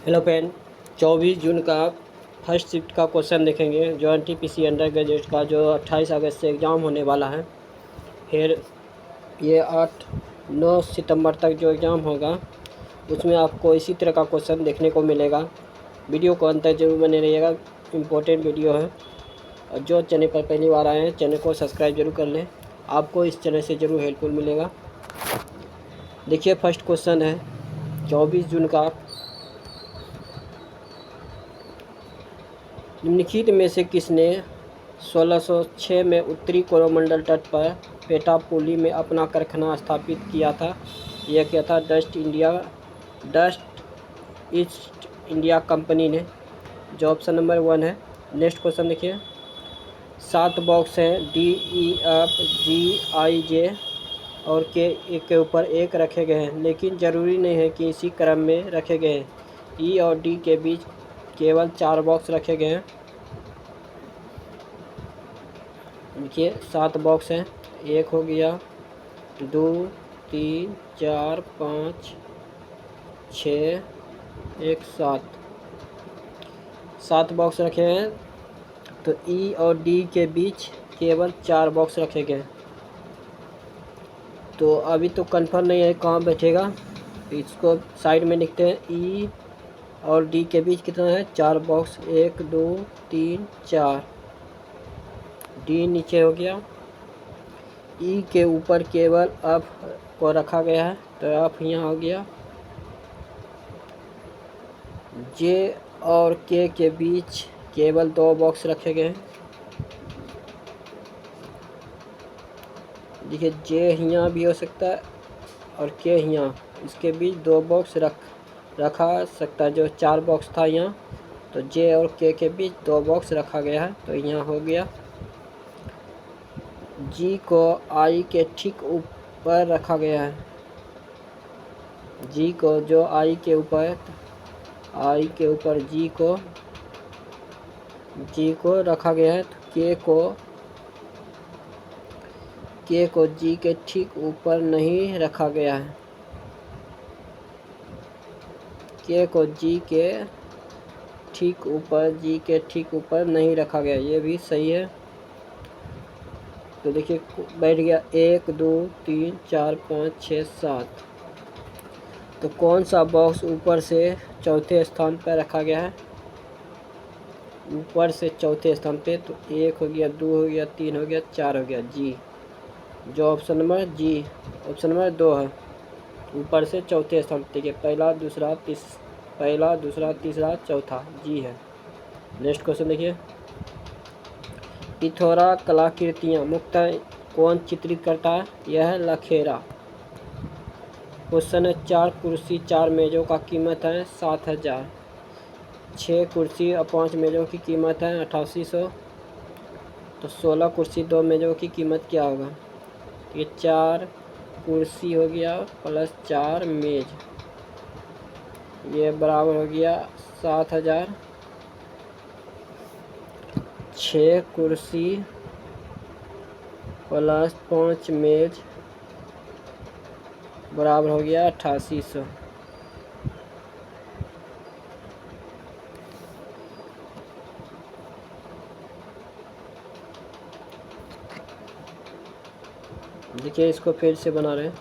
Hello friend, 24 जून का first shift का question देखेंगे जो एनटीपीसी अंडर ग्रेजुएट का जो 28 अगस्त से एग्ज़ाम होने वाला है। फिर ये 8-9 सितंबर तक जो एग्ज़ाम होगा उसमें आपको इसी तरह का क्वेश्चन देखने को मिलेगा। वीडियो को अंत तक जरूर बने रहिएगा, इम्पोर्टेंट वीडियो है। और जो चैनल पर पहली बार आए हैं चैनल को सब्सक्राइब जरूर कर लें, आपको इस चैनल से ज़रूर हेल्पफुल मिलेगा। देखिए फर्स्ट क्वेश्चन है 24 जून का, निम्नलिखित में से किसने 1606 में उत्तरी कोरोमंडल तट पर पेटापुली में अपना कारखाना स्थापित किया था? यह क्या था? डस्ट ईस्ट इंडिया कंपनी ने, जो ऑप्शन नंबर 1 है। नेक्स्ट क्वेश्चन देखिए, 7 बॉक्स हैं DEFGIJ और के ऊपर एक रखे गए हैं, लेकिन ज़रूरी नहीं है कि इसी क्रम में रखे गए हैं। E और D के बीच केवल 4 बॉक्स रखे गए हैं। देखिए 7 बॉक्स हैं, 1 हो गया, 2 3 4 5 6 1 7 बॉक्स रखे हैं। तो E और D के बीच केवल 4 बॉक्स रखे गए। तो अभी तो कंफर्म नहीं है कहाँ बैठेगा, इसको साइड में लिखते हैं। E और D के बीच कितना है? 4 बॉक्स, 1 2 3 4। D नीचे हो गया। E के ऊपर केवल F को रखा गया है, तो F यहाँ हो गया। J और K के बीच केवल 2 बॉक्स रखे गए हैं। देखिए J यहाँ भी हो सकता है और K यहाँ, इसके बीच 2 बॉक्स रखा सकता है। जो 4 बॉक्स था यहाँ, तो J और K के बीच 2 बॉक्स रखा गया है, तो यहाँ हो गया। G को I के ठीक ऊपर रखा गया है। G को जो I के ऊपर G को रखा गया है, तो K को G के ठीक ऊपर नहीं रखा गया है। K को G के ठीक ऊपर नहीं रखा गया, ये भी सही है। तो देखिए बैठ गया 1 2 3 4 5 6 7। तो कौन सा बॉक्स ऊपर से चौथे स्थान पर रखा गया है? ऊपर से चौथे स्थान पे, तो 1 हो गया, 2 हो गया, 3 हो गया, 4 हो गया, G। जो ऑप्शन नंबर 2 है, ऊपर से चौथे स्थान पे। देखिए पहला दूसरा तीसरा चौथा, G है। नेक्स्ट क्वेश्चन देखिए, पिथौरा कलाकृतियाँ मुख्यतः कौन चित्रित करता है? यह है लखेरा। क्वेश्चन है, 4 कुर्सी 4 मेज़ों का कीमत है 7000। 6 कुर्सी और 5 मेज़ों की कीमत है 8800। तो 16 कुर्सी 2 मेज़ों की कीमत क्या होगा? ये 4 कुर्सी हो गया प्लस 4 मेज़, ये बराबर हो गया 7000। 6 कुर्सी प्लस 5 मेज बराबर हो गया 8800। देखिए इसको फिर से बना रहे हैं।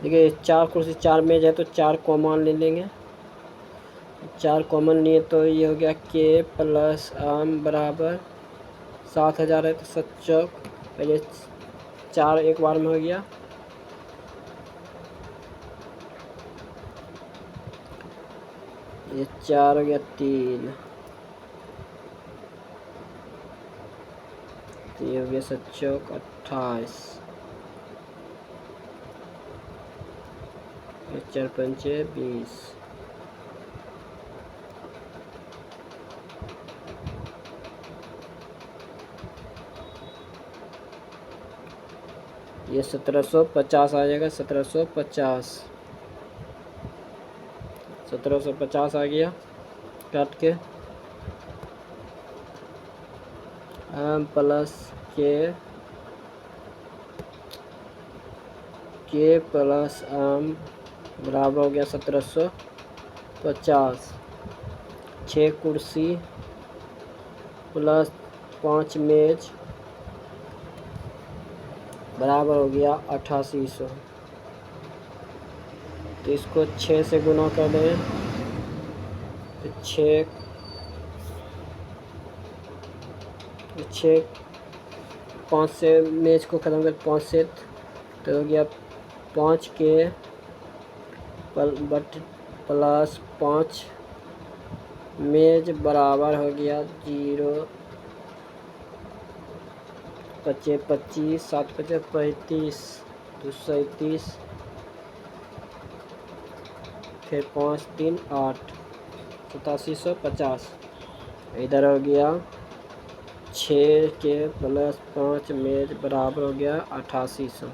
देखिए 4 कुर्सी 4 मेज है, तो 4 कॉमन ले लेंगे। 4 कॉमन लिए तो ये हो गया K प्लस M बराबर 7000 है। तो 7 चौक पहले 4 एक बार में हो गया, ये 4 हो गया 3, तो ये हो गया 7 चौक 28, 4 पंचे 20। ये 1750 आ जाएगा, 1750 आ गया। काट के M प्लस K के प्लस आम बराबर हो गया 1750। 6 कुर्सी प्लस 5 मेज बराबर हो गया 8800। तो इसको 6 से गुना कर दें तो 6 5 से मेज को ख़त्म कर 5 से तो हो गया 5 के प्लस 5 मेज बराबर हो गया 0 25 25 7 25 35 231 फिर 5 3 8 8750। इधर हो गया 6 के प्लस 5 मेज बराबर हो गया 8800।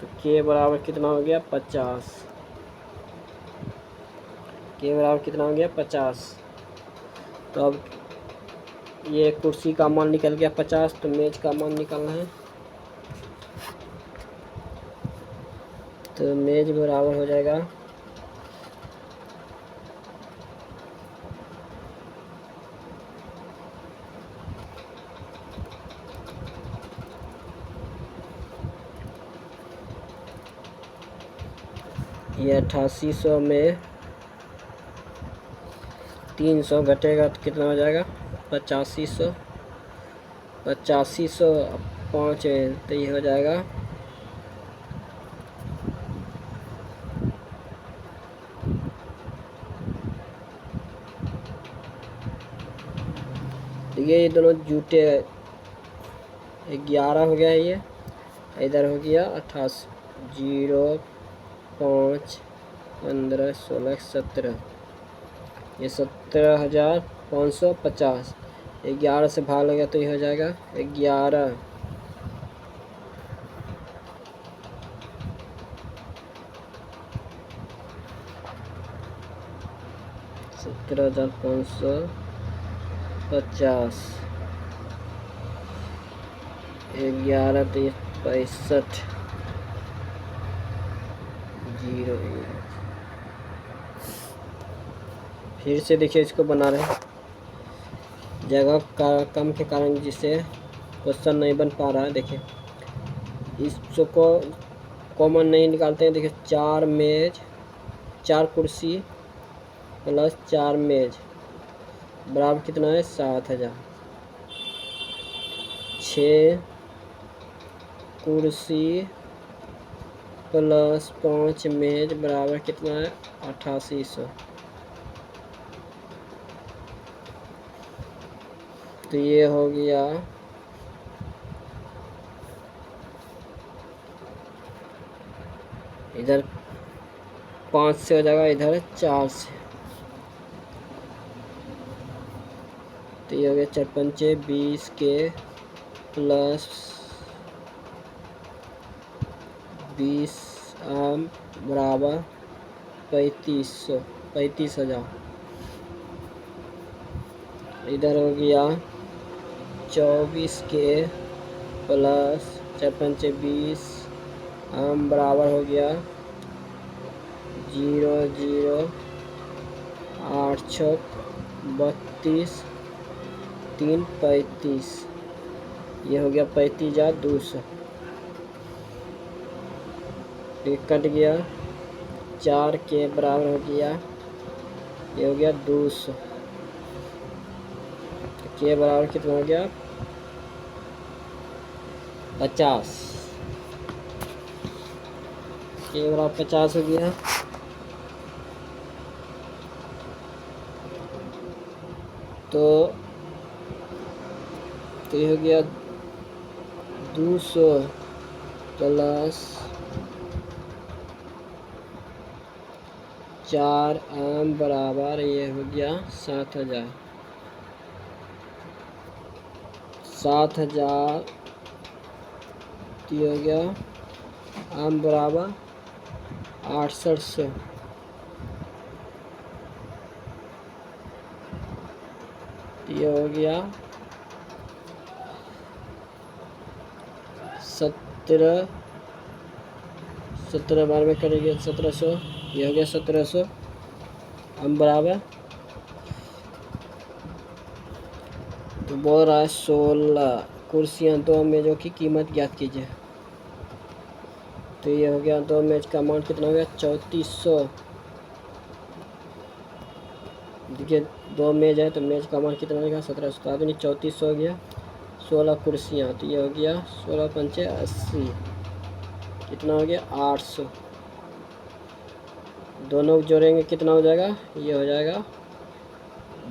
तो के बराबर कितना हो गया 50। के बराबर कितना हो गया 50। तो अब ये कुर्सी का मान निकल गया 50। तो मेज का मान निकालना है। तो मेज बराबर हो जाएगा ये 8800 में 300 घटेगा तो कितना हो जाएगा 8500। 8500 5 तो ये हो जाएगा दोनों जुटे 11 हो गया है। ये इधर हो गया 88 0 5 15 16 17 ये 17,550। 11 से भाग लगा तो ये हो जाएगा 11 17,550 11 तो 65 0। फिर से देखिए इसको बना रहे हैं जगह का कम के कारण जिससे क्वेश्चन नहीं बन पा रहा है। देखिए इसको कॉमन नहीं निकालते हैं। देखिए 4 कुर्सी प्लस 4 मेज बराबर कितना है 7000। 6 कुर्सी प्लस 5 मेज बराबर कितना है 8800। तो ये हो गया इधर 5 से हो जाएगा इधर 4 से। तो ये हो गया 4 पंचे 20 के प्लस 20 आम बराबर 35,000। इधर हो गया 24 के प्लस 4 पंचे 20 आम बराबर हो गया 0 0 8 6 32 3 35। ये हो गया 35,200। ये कट गया 4 के बराबर हो गया ये हो गया 200। के बराबर कितना हो गया 50। के बराबर 50 हो गया। तो ये हो गया 200 प्लस 4 आम बराबर ये हो गया 7000। 7000 ये हो गया आम बराबर 6800। ये हो गया 17 बार में करेंगे 1700, ये हो गया 1700। हम बराबर तो बोल रहा है 16 कुर्सियाँ 2 मेज़ों की कीमत ज्ञात कीजिए। तो ये हो गया 2 मेज़ का अमाउंट कितना हो गया 3400। देखिए 2 मेज़ है तो मेज़ का अमाउंट कितना हो गया 1700, तो आदमी 3400 हो गया। 16 कुर्सियाँ तो ये हो गया 16 पंचे 80, कितना हो गया 800। दोनों जोड़ेंगे कितना हो जाएगा, ये हो जाएगा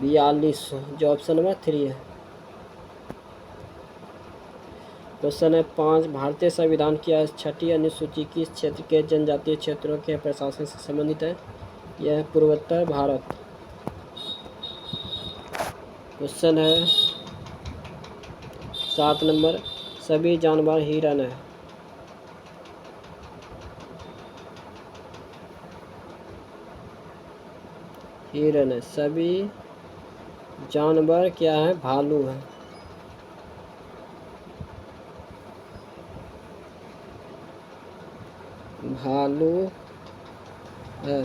4200, जो ऑप्शन नंबर 3 है। क्वेश्चन है 5, भारतीय संविधान की 6ठी अनुसूची किस क्षेत्र के जनजातीय क्षेत्रों के प्रशासन से संबंधित है। यह है पूर्वोत्तर भारत। क्वेश्चन है 7 नंबर, सभी जानवर हिरन है। हिरन है, सभी जानवर क्या है, भालू है। भालू है,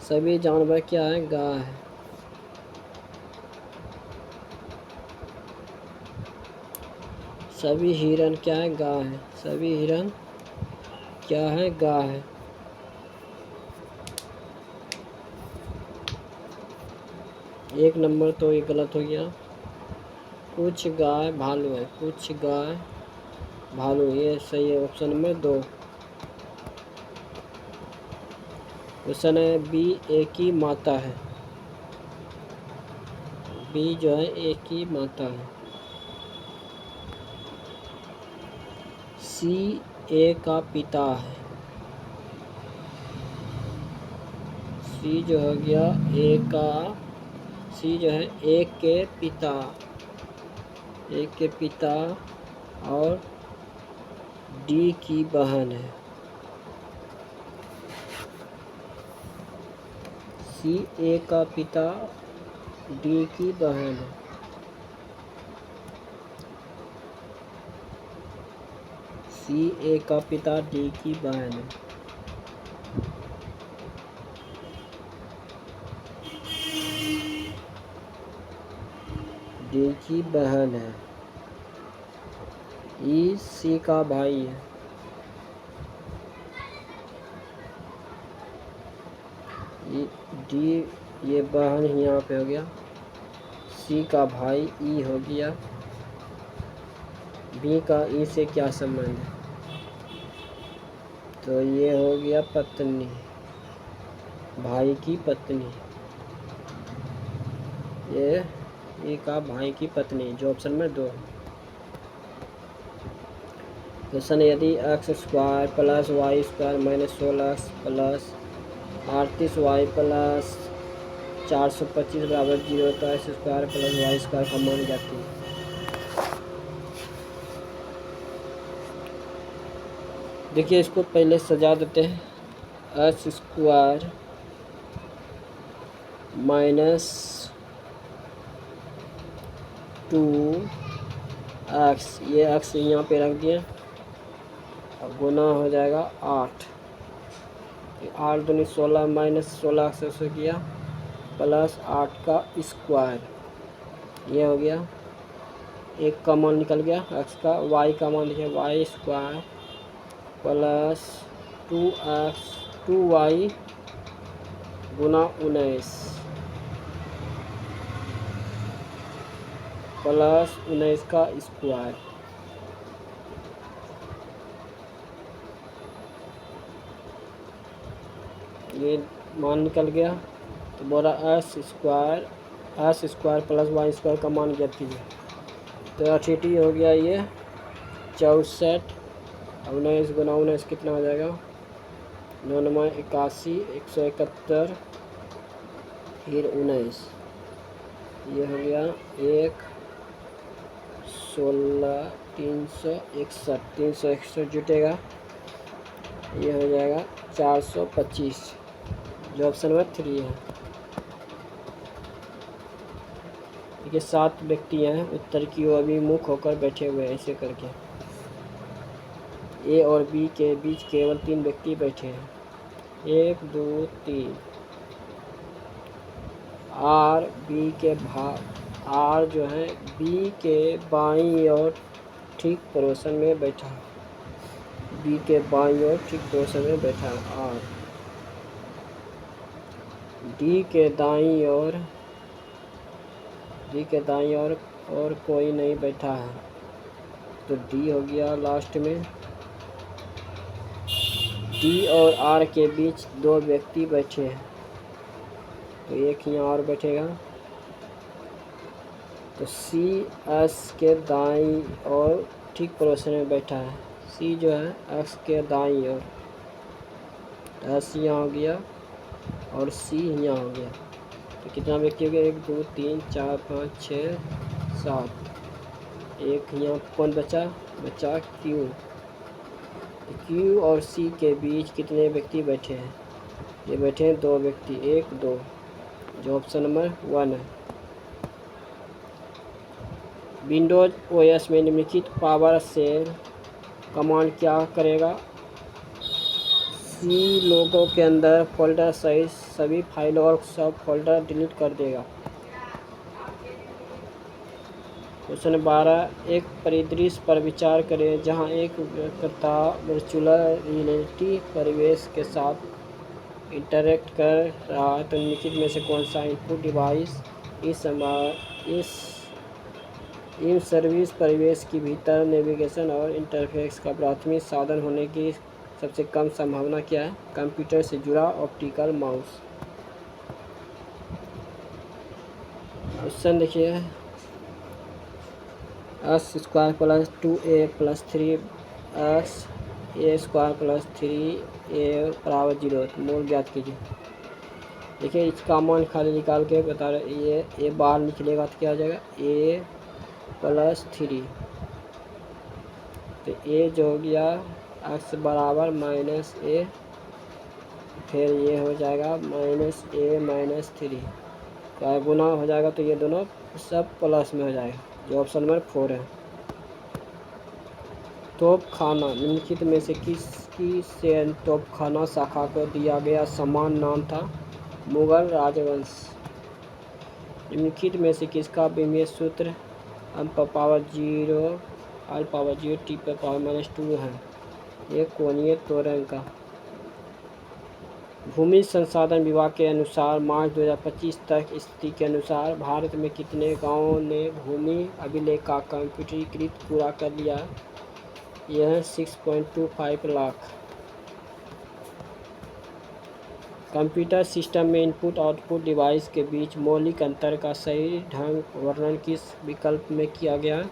सभी जानवर क्या है, गाय है। सभी हिरन क्या है, गाय है। सभी हिरन क्या है, गाय है। एक नंबर तो ये गलत हो गया, कुछ गाय भालू है, कुछ गाय भालू, ये सही है ऑप्शन नंबर 2। क्वेश्चन है बी एक ही माता है। बी जो है एक ही माता है। सी ए का पिता है। सी जो हो गया ए का, सी जो है एक के पिता, एक के पिता और डी की बहन है। सी ए का पिता डी की बहन है। सी ए का पिता डी की बहन है। डी की बहन है। ई सी का भाई है। डी ये बहन यहाँ पे हो गया, सी का भाई ई हो गया। बी का ई से क्या संबंध है, तो ये हो गया पत्नी, भाई की पत्नी। ये ई का भाई की पत्नी, जो ऑप्शन में 2। क्वेश्चन यदि x square plus y square minus 16 plus 38y plus 425 बराबर 0, तो x square plus y square का मान ज्ञात कीजिए। देखिए इसको पहले सजा देते हैं। एक्स स्क्वायर माइनस 2x, ये एक्स यहाँ पे रख दिए, अब गुना हो जाएगा 8, 8 दूनी 16 माइनस 16 से किया प्लस 8 का स्क्वायर, ये हो गया। एक का मान निकल गया x का, y का मान लिखिए y square plus 2x 2y गुना 19 प्लस 19 का स्क्वायर। ये मान निकल गया, तो बोला s square plus y square का मान ज्ञात कीजिए। तो 80 हो गया ये 64, 19 गुना 19 कितना हो जाएगा 9 81, 171 फिर 19, ये हो गया 1 16 361, 361 जुटेगा, ये हो जाएगा 425, जो ऑप्शन नंबर 3 है। देखिए 7 व्यक्ति हैं उत्तर की ओर अभिमुख होकर बैठे हुए हैं ऐसे करके। ए और बी के बीच केवल 3 व्यक्ति बैठे हैं, 1 2 3। आर बी के आर जो है बी के बाईं ओर ठीक पड़ोसन में बैठा है, बी के बाईं ओर ठीक पड़ोसन में बैठा है। आर डी के दाईं ओर और कोई नहीं बैठा है, तो डी हो गया लास्ट में। डी और आर के बीच 2 व्यक्ति बैठे हैं, तो एक यहाँ और बैठेगा, तो सी एस के दाईं ओर ठीक पड़ोसन में बैठा है। सी जो है एक्स के दाईं ओर, एस यहाँ हो गया और सी यहाँ हो गया, तो कितना व्यक्ति हो गया, 1 2 3 4 5 6 7। एक यहाँ कौन बचा क्यू। क्यू और सी के बीच कितने व्यक्ति बैठे हैं, ये बैठे हैं 2 व्यक्ति, 1 2, जो ऑप्शन नंबर 1 है। विंडोज ओएस में निम्नलिखित पावर शेल कमांड क्या करेगा। सी लोगों के अंदर फोल्डर सहित सभी फाइलों और सब फोल्डर डिलीट कर देगा। क्वेश्चन 12, एक परिदृश्य पर विचार करें जहां एक उपयोगकर्ता वर्चुअल रियलिटी परिवेश के साथ इंटरैक्ट कर रहा है, तो निम्नलिखित में से कौन सा इनपुट डिवाइस इन सर्विस परिवेश के भीतर नेविगेशन और इंटरफेस का प्राथमिक साधन होने की सबसे कम संभावना क्या है। कंप्यूटर से जुड़ा ऑप्टिकल माउस। क्वेश्चन देखिए, x² + 2a + 3x a² + 3a = 0, मूल ज्ञात कीजिए। देखिए इसका मान खाली निकाल के बता रहे, ये बाहर निकलेगा तो क्या हो जाएगा, a + 3, तो a जो हो गया x बराबर -a, फिर ये हो जाएगा -a - 3 का गुना हो जाएगा, तो ये दोनों सब प्लस में हो जाएगा, जो ऑप्शन नंबर 4 है। तोपखाना, निम्नलिखित में से किसकी से तोपखाना शाखा को दिया गया समान नाम था। मुगल राजवंश। निम्नलिखित में से किसका विमीय सूत्र m⁻0 r⁻0 t⁻−2 है। ये कोणीय त्वरण का। भूमि संसाधन विभाग के अनुसार मार्च 2025 तक स्थिति के अनुसार भारत में कितने गांवों ने भूमि अभिलेख का कंप्यूटरीकृत पूरा कर लिया। यह 6.25 लाख। कंप्यूटर सिस्टम में इनपुट आउटपुट डिवाइस के बीच मौलिक अंतर का सही ढंग वर्णन किस विकल्प में किया गया।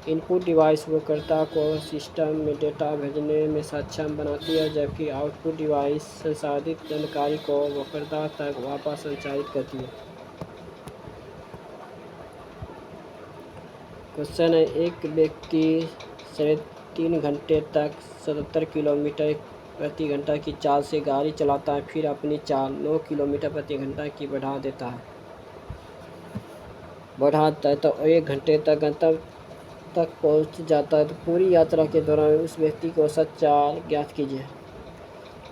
इनपुट डिवाइस उपयोगकर्ता को सिस्टम में डेटा भेजने में सक्षम बनाती है, जबकि आउटपुट डिवाइस संसाधित जानकारी को उपयोगकर्ता तक वापस संचारित करती है। क्वेश्चन है, एक व्यक्ति 3.5 घंटे तक 77 किलोमीटर प्रति घंटा की चाल से गाड़ी चलाता है, फिर अपनी चाल 9 किलोमीटर प्रति घंटा की बढ़ा देता है, तो 1 घंटे तक गंतव्य तक पहुंच जाता है, तो पूरी यात्रा के दौरान उस व्यक्ति को औसत चाल ज्ञात कीजिए।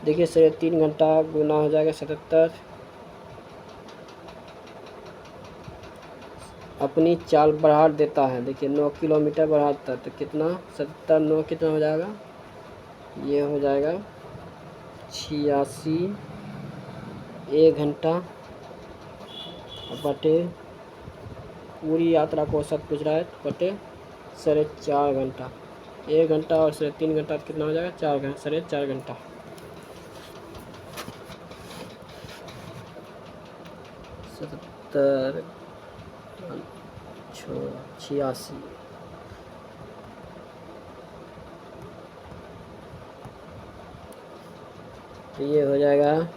देखिए 3.5 घंटा गुना हो जाएगा 77, अपनी चाल बढ़ा देता है, देखिए 9 किलोमीटर बढ़ाता है, तो कितना 77 9 कितना हो जाएगा, ये हो जाएगा 86। 1 घंटा बटे पूरी यात्रा को औसत पूछ रहा है, बटे 4.5 घंटा। 1 घंटा और 3.5 घंटा कितना हो जाएगा, 4 घंटा, 4.5 घंटा। 77 86, तो ये हो जाएगा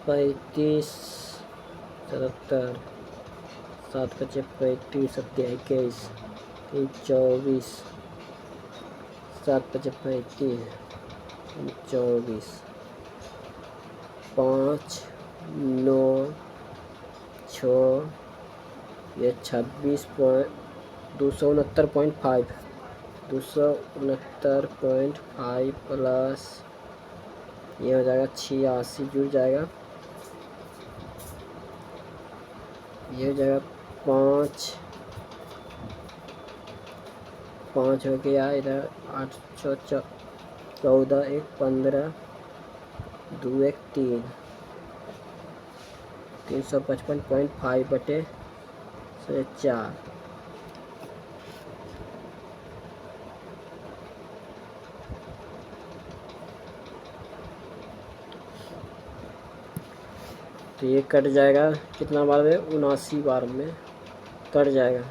35 77 7 × 35 21 24 7 × 35 24 5 9 6 ये 26.269.5, 269.5 प्लस ये हो जाएगा 86 जुड़ जाएगा, ये हो जाएगा 5 हो गया, इधर 814, 1 15, 2 1 3, 355.5 बटे 4। तो ये कट जाएगा कितना बार में, 79 बार में कट जाएगा।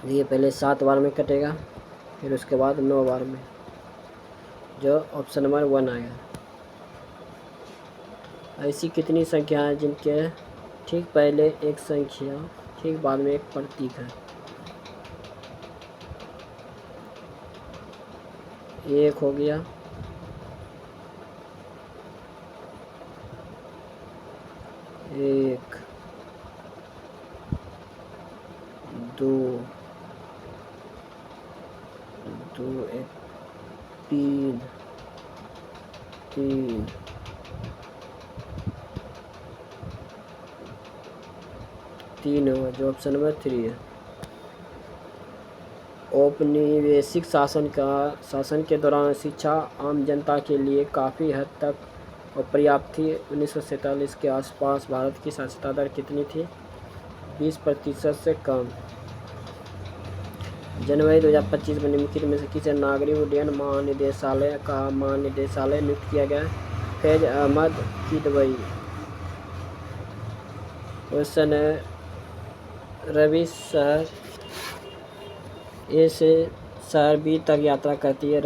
ये पहले 7 बार में कटेगा, फिर उसके बाद 9 बार में, जो ऑप्शन नंबर 1 आएगा। ऐसी कितनी संख्या है जिनके ठीक पहले एक संख्या ठीक बाद में एक प्रतीक है? एक हो गया, एक, 2, 1 3, 3 होगा, जो ऑप्शन नंबर 3 है। औपनिवेशिक शासन के दौरान शिक्षा आम जनता के लिए काफ़ी हद तक अपर्याप्त थी। 1947 के आसपास भारत की साक्षरता दर कितनी थी? 20% से कम। जनवरी 2025 में निम्नलिखित में से किसे नागरिक उड्डयन महानिदेशालय नियुक्त किया गया? फैज अहमद किदवई। क्वेश्चन है, रवि शहर ए से शहर बी तक यात्रा करती है।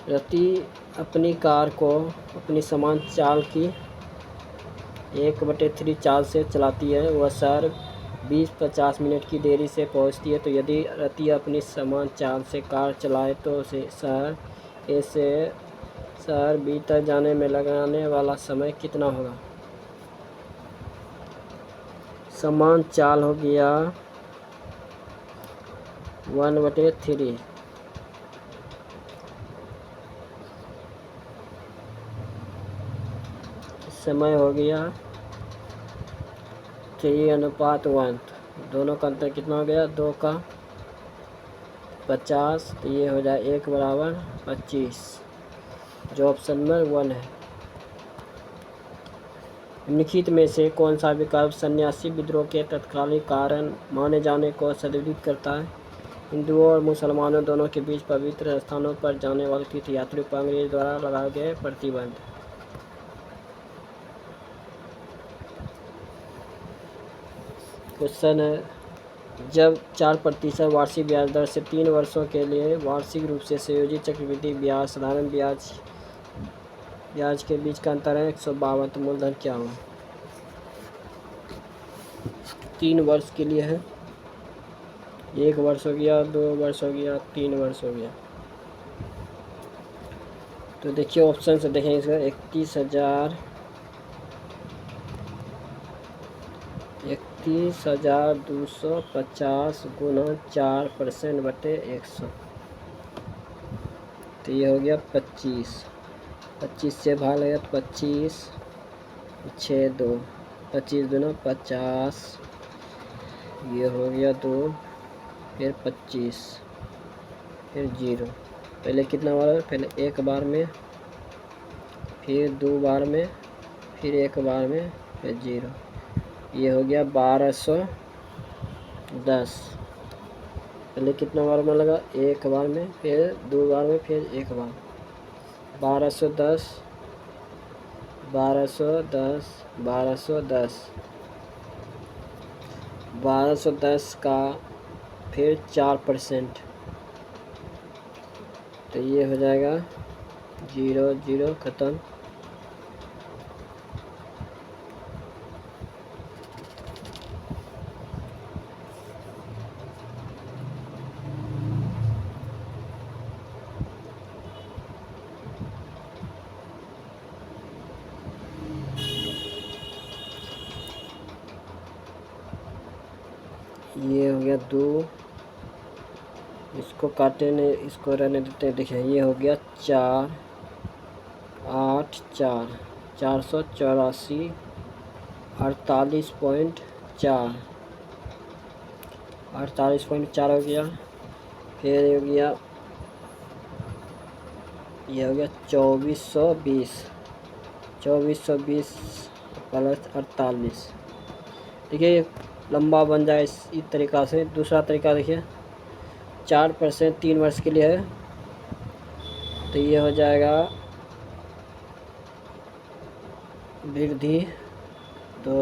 रति अपनी कार को अपनी समान चाल की 1/3 चाल से चलाती है। वह शहर 20-50 मिनट की देरी से पहुंचती है। तो यदि रति अपनी समान चाल से कार चलाए तो उसे शहर ए से शहर बी तक जाने में लगाने वाला समय कितना होगा? समान चाल हो गया 1/3, समय हो गया 3:1। दोनों का अंतर कितना हो गया? 2 का 50। तो ये हो जाए 1 बराबर 25, जो ऑप्शन नंबर 1 है। निम्नलिखित में से कौन सा विकल्प सन्यासी विद्रोह के तत्कालीन कारण माने जाने को संदर्भित करता है? हिंदुओं और मुसलमानों दोनों के बीच पवित्र स्थानों पर जाने वाले तीर्थयात्रियों पर अंग्रेज द्वारा लगाए गए प्रतिबंध। क्वेश्चन है, जब 4% वार्षिक ब्याज दर से 3 वर्षों के लिए वार्षिक रूप से संयोजित चक्रवृद्धि ब्याज साधारण ब्याज के बीच का अंतर है 152, तो मूलधन क्या होगा? 3 वर्ष के लिए है, 1 वर्ष हो गया, 2 वर्ष हो गया, 3 वर्ष हो गया। तो देखिए ऑप्शन से देखेंगे इसका 31,250 गुना 4% बटे 100। तो ये हो गया 25 से भाग लगा 25, 6 2, 25 दूना 50, ये हो गया 2, फिर 25, फिर 0। पहले कितना बार? पहले 1 बार में, फिर 2 बार में, फिर 1 बार में, फिर 0। ये हो गया 1210। पहले कितना बार में लगा? 1 बार में, फिर 2 बार में, फिर 1 बार। 1210 1210 1210 1210 का फिर 4%, तो ये हो जाएगा 0 0 ख़त्म। ये हो गया 2, इसको काटे नहीं, इसको रहने देते हैं। देखिए ये हो गया 4, 8, 4, 484, 48.4, 48.4 हो गया। फिर हो गया, ये हो गया 2420, 2420 प्लस 48। देखिए लंबा बन जाए इसी तरीक़ा से। दूसरा तरीका देखिए 4% 3 वर्ष के लिए है, तो ये हो जाएगा वृद्धि, तो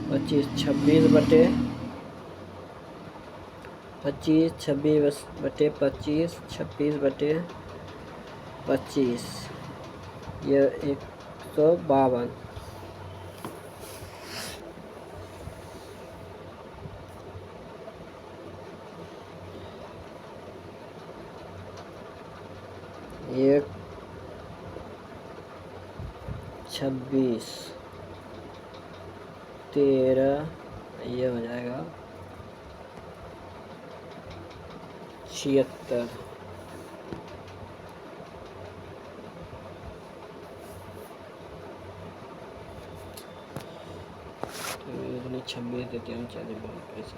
25 26 बटे 25, 26 बटे 25, 26 बटे 25, ये 152। ये 26, 13, ये हो जाएगा 76। तो 26 देते हैं, चलिए बहुत पैसे।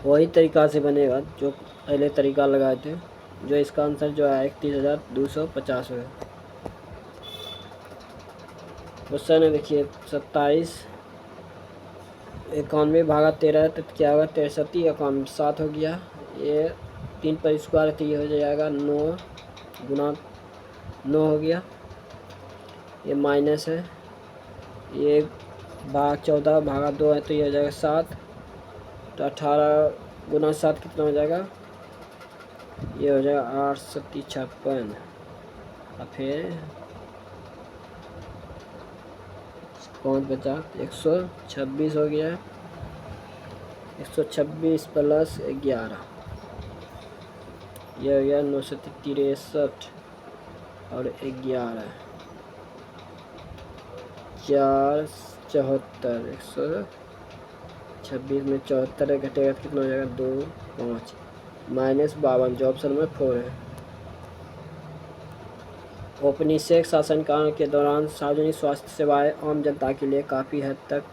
वही तरीका से बनेगा जो पहले तरीका लगाए थे, जो इसका आंसर जो है 31,250 है। क्वेश्चन है देखिए 27, 91 भागा 13 है, तो क्या होगा 63, 91 7 हो गया। ये 3 पर स्क्वायर है, तो ये हो जाएगा 9 गुना 9 हो गया। ये माइनस है, ये 14 भागा 2 है, तो ये हो जाएगा 7, तो 18 गुना 7 कितना हो जाएगा, ये हो जाएगा 8 7 56। और फिर कौन बचा, 126 हो गया है। 126 प्लस 11, ये हो गया 963 और 11, 4 74। 126 में 74 घटेगा तो कितना हो जाएगा, 2 5 माइनस 52, जो ऑप्शन में 4 है। औपनिवेशिक शासनकाल के दौरान सार्वजनिक स्वास्थ्य सेवाएं आम जनता के लिए काफ़ी हद तक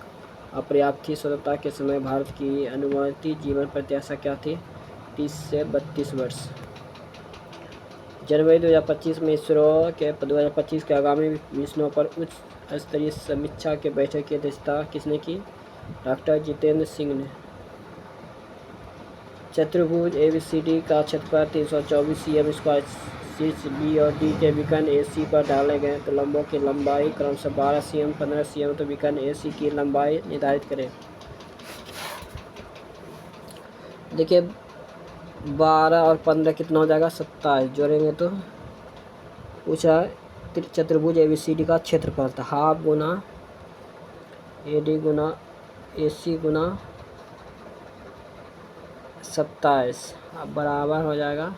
अपर्याप्त थी। स्वतंत्रता के समय भारत की अनुमानित जीवन प्रत्याशा क्या थी, 30 से 32 वर्ष। जनवरी 2025 में इसरो के 2025 के आगामी मिशनों पर उच्च स्तरीय समीक्षा के बैठक की अध्यक्षता किसने की, डॉक्टर जितेंद्र सिंह ने। चतुर्भुज ABCD का क्षेत्रफल 324 cm², शीर्ष B और D के विकर्ण AC पर डाले गए तो लंबों की लंबाई क्रमशः 12 cm 15 cm, तो विकर्ण AC की लंबाई निर्धारित करें। देखिए 12 और 15 कितना हो जाएगा, 27, जोड़ेंगे तो पूछा चतुर्भुज ABCD का क्षेत्रफल, था हाफ गुना AD गुना AC गुना 27, अब बराबर हो जाएगा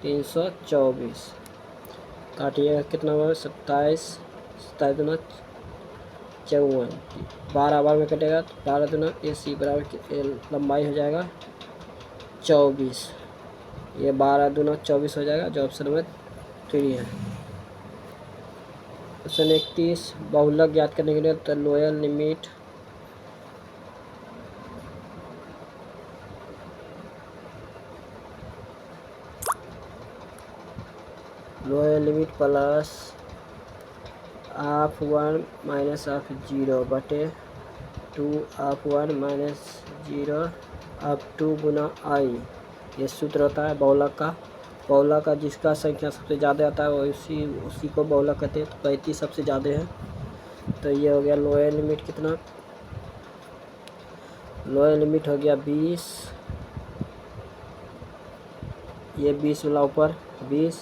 324। काटिएगा कितना होगा, 27, 27 दुना 54, 12 बार में कटेगा तो 12 दुना AC बराबर लंबाई हो जाएगा 24, ये 12 दुना 24 हो जाएगा, जो ऑप्शन में 3 है। क्वेश्चन 31, बहुलक ज्ञात करने के लिए तो lower limit plus of 1 minus of 0 बटे 2 ऑफ 1 माइनस 0 ऑफ 2 गुना आई, ये सूत्र होता है बहुलक का। बहुलक का जिसका संख्या सबसे ज़्यादा आता है वो उसी को बहुलक कहते हैं। तो 35 सबसे ज़्यादा है, तो ये हो गया लोअर लिमिट कितना, लोअर लिमिट हो गया 20, ये 20 वाला ऊपर 20,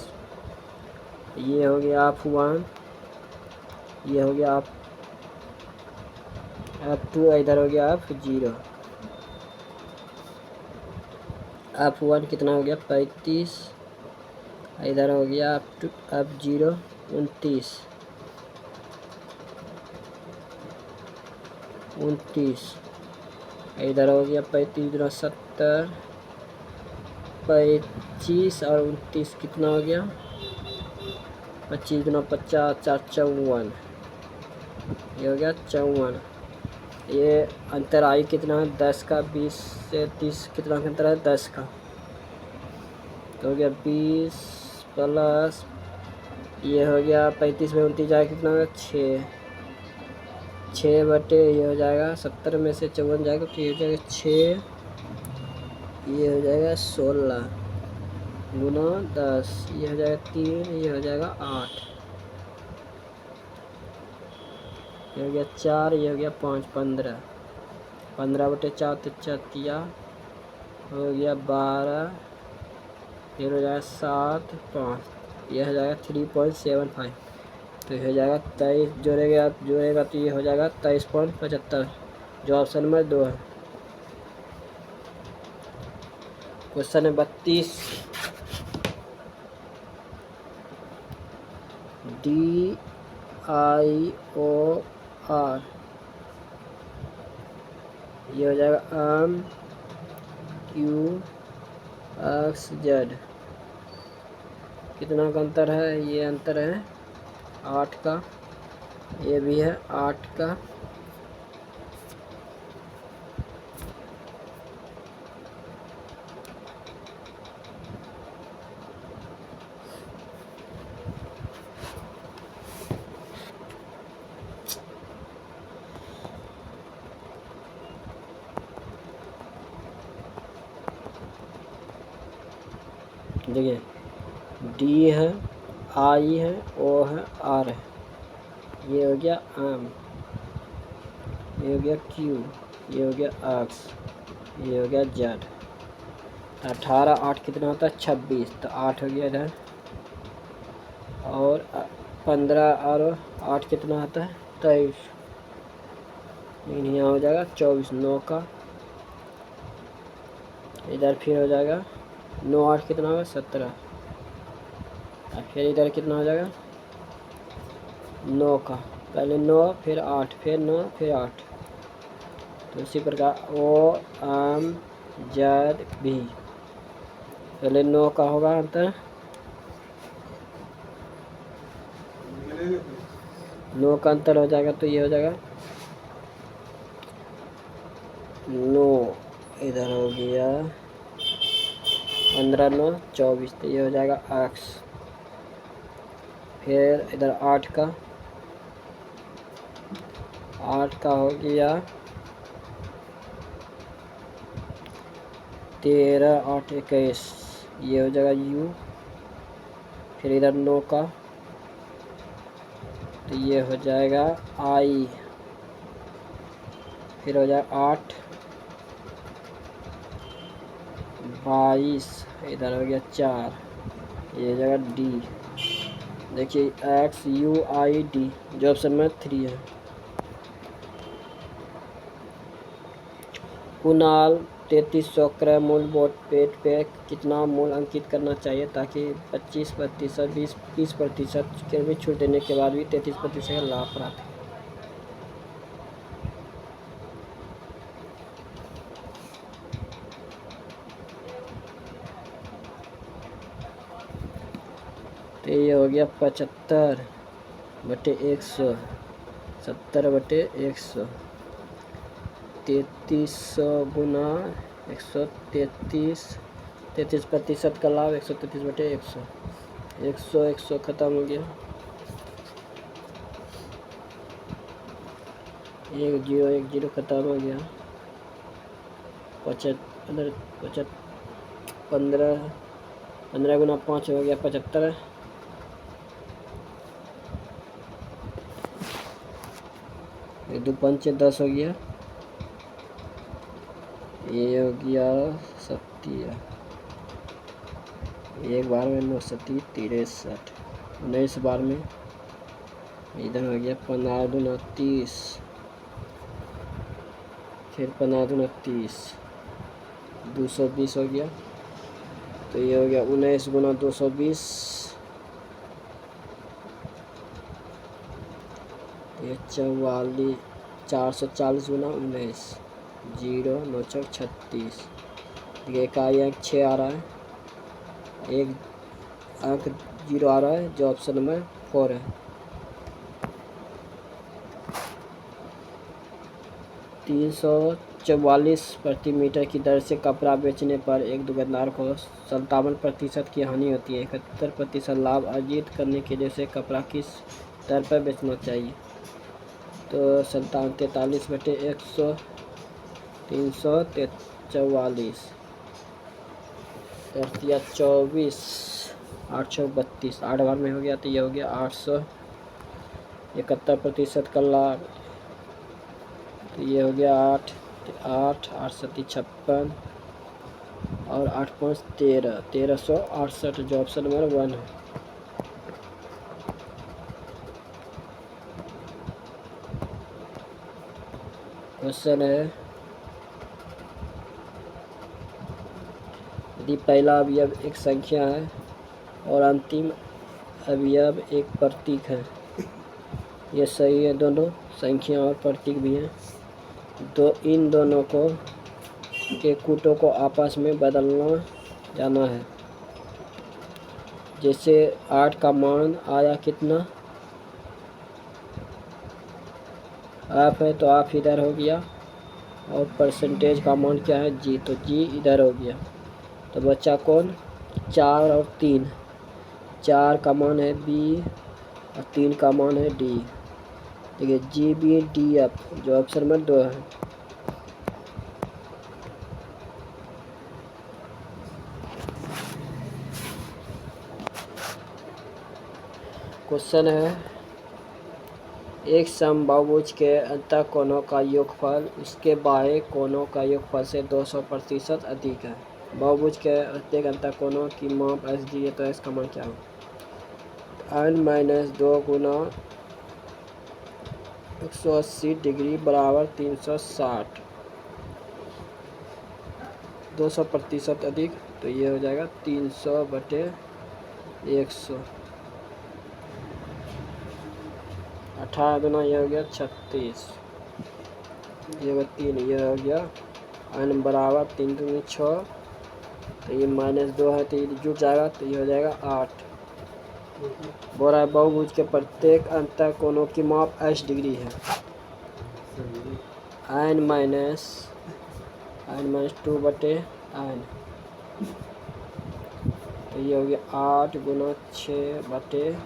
ये हो गया ऑफ 1 ये हो गया आप 2, इधर हो गया आप 0, आप 1 कितना हो गया 35, इधर हो गया आप 0 29, इधर हो गया 35 गुना 70, 25 और 29 कितना हो गया 25 गुना 50 4 54, ये हो गया 54। ये अंतर आई कितना है 10 का, 20 से 30 कितना का अंतर है 10 का, तो हो गया 20 प्लस ये हो गया 35 में 29 जाएगा कितना होगा 6 बटे ये हो जाएगा 70 में से 54 जाएगा तो ये हो जाएगा 6, ये हो जाएगा 16 गुना 10, ये हो जाएगा 3, ये हो जाएगा 8, ये हो गया 4, ये हो गया 5, 15, 15 बटे 4 तो 4 हो गया 12, फिर हो जाएगा 7, 5, ये हो जाएगा 3.75, तो ये हो जाएगा 23, जोड़ेगा तो ये हो जाएगा 23.75, जो ऑप्शन नंबर 2 है। क्वेश्चन है 32, DIOR, ये हो जाएगा QXZ, कितना का अंतर है, ये अंतर है 8 का, ये भी है 8 का, देखिए D है, I है, O है, R है, ये हो गया M, ये हो गया Q, ये हो गया X, ये हो गया Z। 18 8 कितना होता है 26, तो 8 हो गया इधर, और 15 और 8 कितना आता है 23, लेकिन यहाँ हो जाएगा 24, 9 का, इधर फिर हो जाएगा 9 8 कितना होगा 17, और फिर इधर कितना हो जाएगा 9 का, पहले 9 फिर 8 फिर 9 फिर 8, तो इसी प्रकार OMZB, पहले 9 का होगा अंतर, 9 का अंतर हो जाएगा तो ये हो जाएगा 9, इधर हो गया 15 9 24, तो ये हो जाएगा X, फिर इधर 8 का हो गया 13 8 21, ये हो जाएगा U, फिर इधर 9 का, तो ये हो जाएगा I, फिर हो जाएगा 8 22, इधर हो गया 4, ये हो जाएगा D, देखिए XUID, जो ऑप्शन में 3 है। कुणाल 3300 क्रय मूल्य बोट पेट पे कितना मूल्य अंकित करना चाहिए ताकि 25% 20% के भी छूट देने के बाद भी 33% का लाभ प्राप्त हो। तो ये हो गया 75 बटे 100, 70 बटे 100, 3300 गुना 133, 33% का लाभ 133 बटे 100, 100 ख़त्म हो गया, 1 0 1 0 ख़त्म हो गया, 15 गुना 5 हो गया 75, एक 2 5 10 हो गया, ये हो गया 70, एक बार में 9 70 63, 19 बार में इधर हो गया 15 दूना 30, फिर 15 दूना 30, 220 हो गया। तो ये हो गया 19 गुना 220, ये 44, 440 गुना 19, 0 9 चौक 36। देखिए का अंक 6 आ रहा है, एक अंक 0 आ रहा है जो ऑप्शन नंबर 4 है। 344 प्रति मीटर की दर से कपड़ा बेचने पर एक दुकानदार को 57% की हानि होती है। 71% लाभ अर्जित करने के लिए उसे कपड़ा किस दर पर बेचना चाहिए? तो 43 बटे 100, 344, 24, 832, 8 बार में हो गया तो ये हो गया 871% का लाभ। तो ये हो गया 8, 8, 8 7 56 और 8 5 13, 1368 जो ऑप्शन नंबर 1 है। क्वेश्चन है, यदि पहला अवयव एक संख्या है और अंतिम अवयव एक प्रतीक है, ये सही है, दोनों संख्या और प्रतीक भी हैं, तो इन दोनों को के कूटों को आपस में बदलना जाना है। जैसे 8 का मान आया कितना, हाफ है तो हाफ इधर हो गया, और परसेंटेज का मान क्या है जी, तो जी इधर हो गया। तो बच्चा कौन, 4 और 3, 4 का मान है बी और 3 का मान है डी। देखिए जी बी डी एफ जो ऑप्शन नंबर 2 है। क्वेश्चन है, एक समबाहुभुज के अंतः कोणों का योगफल उसके बाह्य कोणों का योगफल से 200% अधिक है। बहुभुज के प्रत्येक अंतः कोणों की माप एस दी है, तो इसका मान क्या हो? n-2 गुना 180 डिग्री बराबर 360, 200% अधिक, तो ये हो जाएगा 300 बटे 100, 18 गुना ये हो गया 36, ये हो 3, ये हो गया n बराबर 3 दूनी 6, तो ये -2 है तो ये जुड़ जाएगा, तो ये हो जाएगा 8। बोल रहा है बहुभुज के प्रत्येक अंतः कोणों की माप h डिग्री है। n-2 बटे n, तो ये हो गया 8 गुना 6 बटे,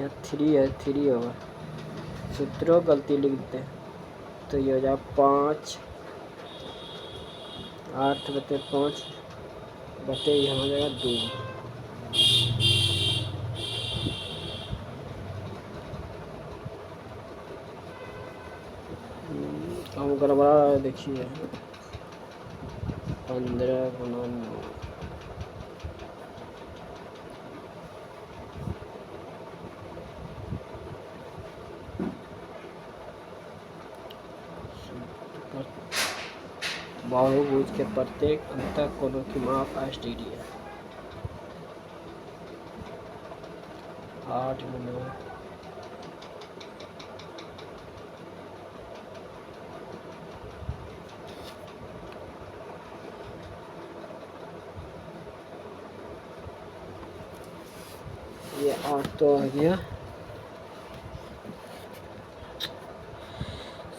यह 3 है, 3 होगा, सूत्रों गलती लिख देते हैं, तो ये हो जाएगा 5, 8 बटे 5 बटे यहाँ हो जाएगा 2। काम गड़बड़ा है, देखिए 15 गुना 9, बहुभुज के प्रत्येक अंतः कोणों की माप h डिग्री है। 8 गुना ये 8 तो आ गया,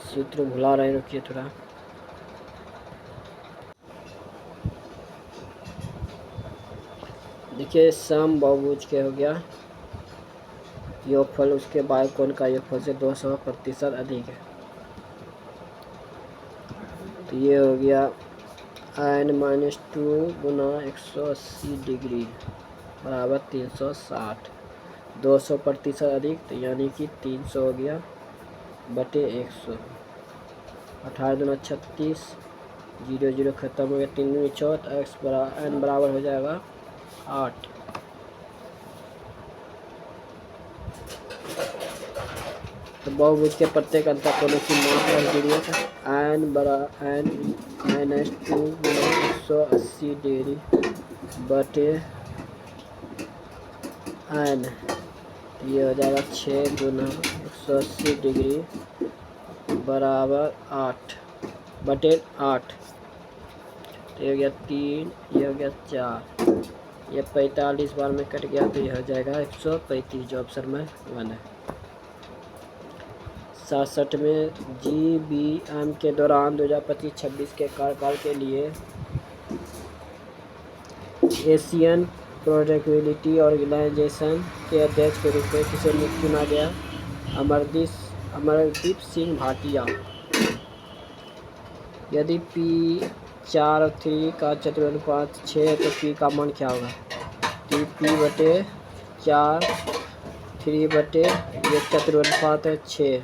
सूत्र भुला रहे, रुकिए थोड़ा। देखिए सम बहुभुज के हो गया योगफल उसके बाह्य कोण का योगफल से 200% अधिक है, तो ये हो गया n-2 गुना 180 डिग्री बराबर 360, 200% अधिक, तो यानी कि 300 हो गया बटे 100, 18 दूना 36, जीरो जीरो खत्म हो गया, 3 दूनी 6, तो एक्स एन बराबर हो जाएगा 8। तो बहुभुज के प्रत्येक अंतर कोणों की मान और पीरियड एन बरा एन एस 2 180 डिग्री बटे एन, ये हो जाएगा 6 गुना 180 डिग्री बराबर 8 बटे 8। तो ये हो गया 3, ये हो गया 4, ये 45 बार में कट गया, तो ये हो जाएगा 135, जो ऑप्शन में 1 है। 67 GBM के दौरान 2025-26 के कार्यकाल के लिए एशियन प्रोडक्टिविटी ऑर्गेनाइजेशन के अध्यक्ष के रूप में किसे नियुक्त चुना गया? अमरदीप सिंह भाटिया। यदि P4 और 3 का चतुर्थांश 6 है तो P का मान क्या होगा? P बटे 4, 3 बटे ये चतुर्थांश है 6,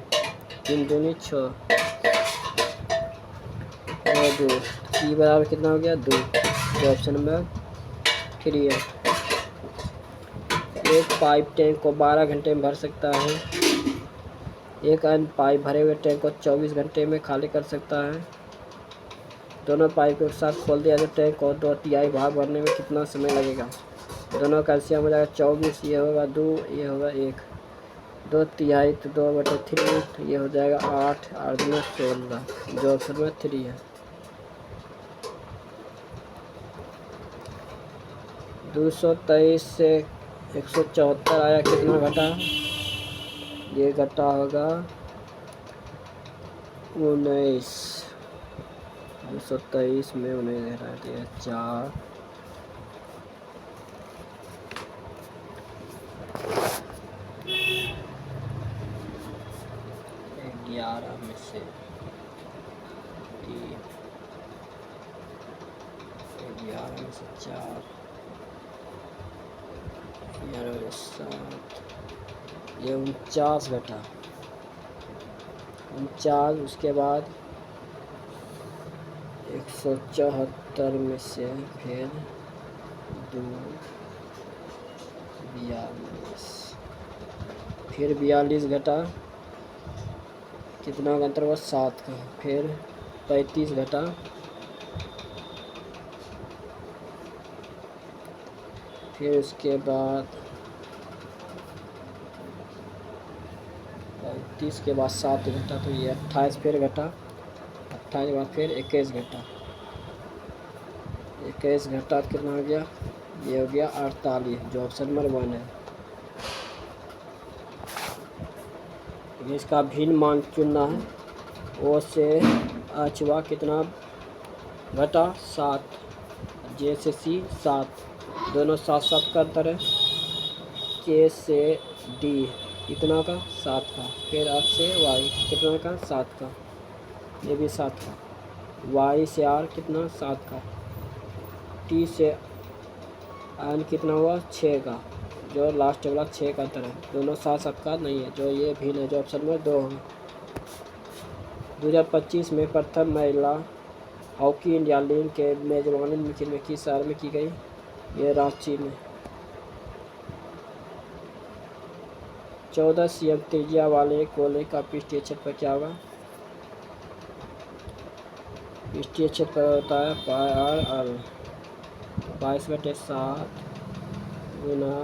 3 दूनी 6 और 2, P बराबर कितना हो गया? 2, जो ऑप्शन नंबर 3 है। एक पाइप टैंक को 12 घंटे में भर सकता है, एक अन्य पाइप भरे हुए टैंक को 24 घंटे में खाली कर सकता है। दोनों पाइप को एक साथ खोल दिया तो टैंक को 2/3 भाग भरने में कितना समय लगेगा? दोनों का एलसीएम हो जाएगा 24, ये होगा 2, ये होगा 1, 2/3 तो 2/3, तो ये हो जाएगा 8, 8 दूनी 16, जो ऑप्शन में 3 है। 223 से 174 आया, कितना घटा? ये घटा होगा 19, 223 में 19 घटा दिया 4, 11 में से 3, 11 में से 4, 11 में 7, ये 49 घटा 49। उसके बाद 174 में से फिर 2, 42, फिर 42 घटा, कितना का अंतर हुआ? 7 का, फिर 35 घटा, फिर उसके बाद 35 के बाद 7 घटा, तो ये 28 फिर घटा, 28 के बाद फिर 21 घटा, 21 घटा कितना हो गया? ये हो गया 48, जो ऑप्शन नंबर 1 है। इसका भिन्न मान चुनना है। ओ से H हुआ कितना घटा? 7, J से C 7, दोनों 7 का अंतर है। K से D कितना का? 7 का, फिर H से Y कितना का? 7 का, ये भी 7 का, Y से R कितना? 7 का, T से N कितना हुआ? 6 का, जो लास्ट वाला 6 का अंतर है। दोनों 7 का नहीं है, जो ये भिन्न है, जो ऑप्शन में 2 होगा। 2025 में प्रथम महिला हॉकी इंडिया लीग के मेजबानी निखिल में किस शहर में की गई? ये रांची में। 14 cm त्रिज्या वाले गोले का पृष्ठीय क्षेत्र क्या होगा? पृष्ठीय क्षेत्र होता है πr/l, 22/7 गुना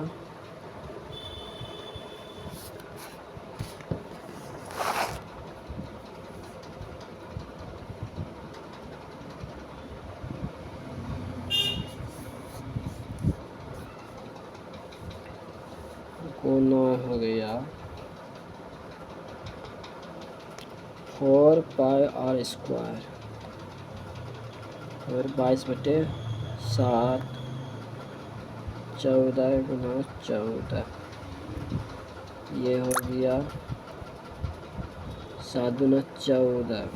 हो गया 4πr² और 22/7, 14 गुना 14, ये हो गया 7 गुना 14,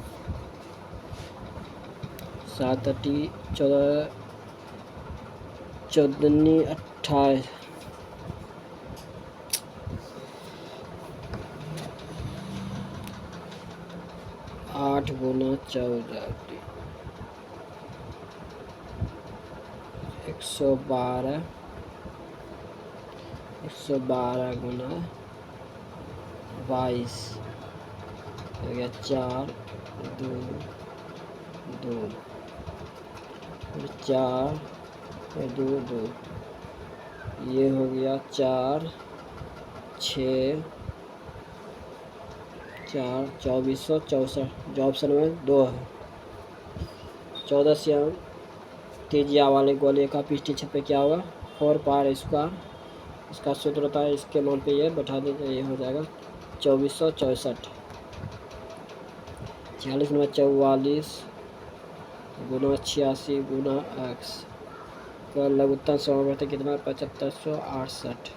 7 14, 14 28, 8 गुना 14, 112 गुना 22 हो गया 4 2 2 फिर 4 फिर 2 2 ये हो गया 4 6 4 2464 जो ऑप्शन में 2 है। 14 से हम त्रिज्या वाले गोले का पृष्ठीय क्षेत्र क्या होगा 4 पार स्क्वायर। इसका सूत्र होता है इसके मान पे ये बैठा दीजिए, ये हो जाएगा 2464। 46 में 44 गुना 86 गुना x का लघुत्तम समावर्त कितना 7568।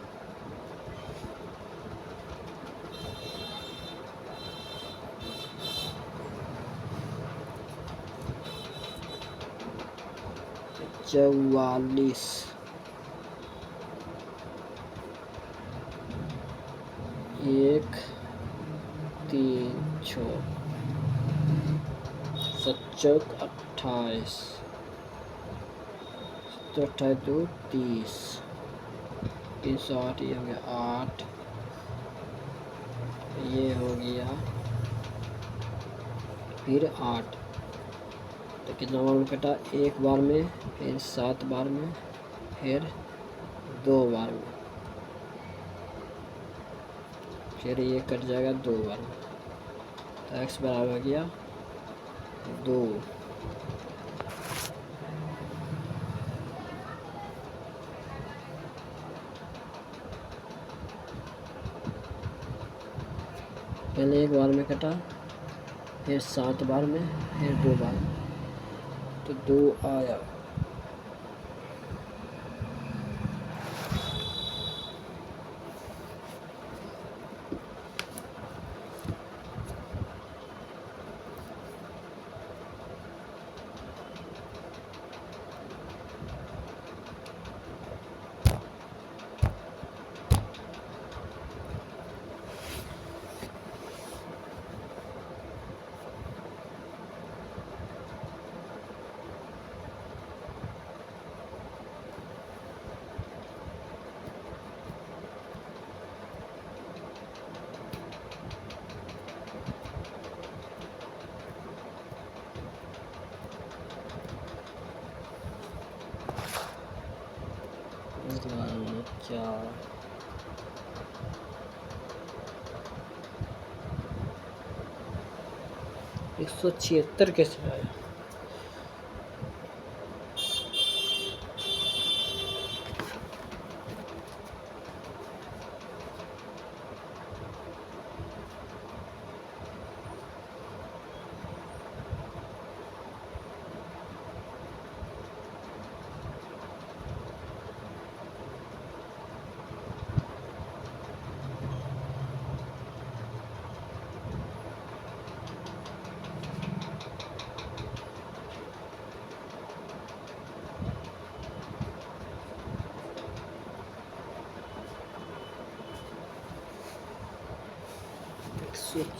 चौवालीस 1 3 6 7 28 तो 28 2 30 308 ये हो गया 8 ये हो गया फिर 8 तो कितना बार में कटा 1 बार में फिर 7 बार में फिर 2 बार में फिर ये कट जाएगा 2 बार में तो x बराबर हो गया 2। पहले 1 बार में कटा फिर 7 बार में फिर 2 बार में तो 2 आया। चार 176 कैसे आया।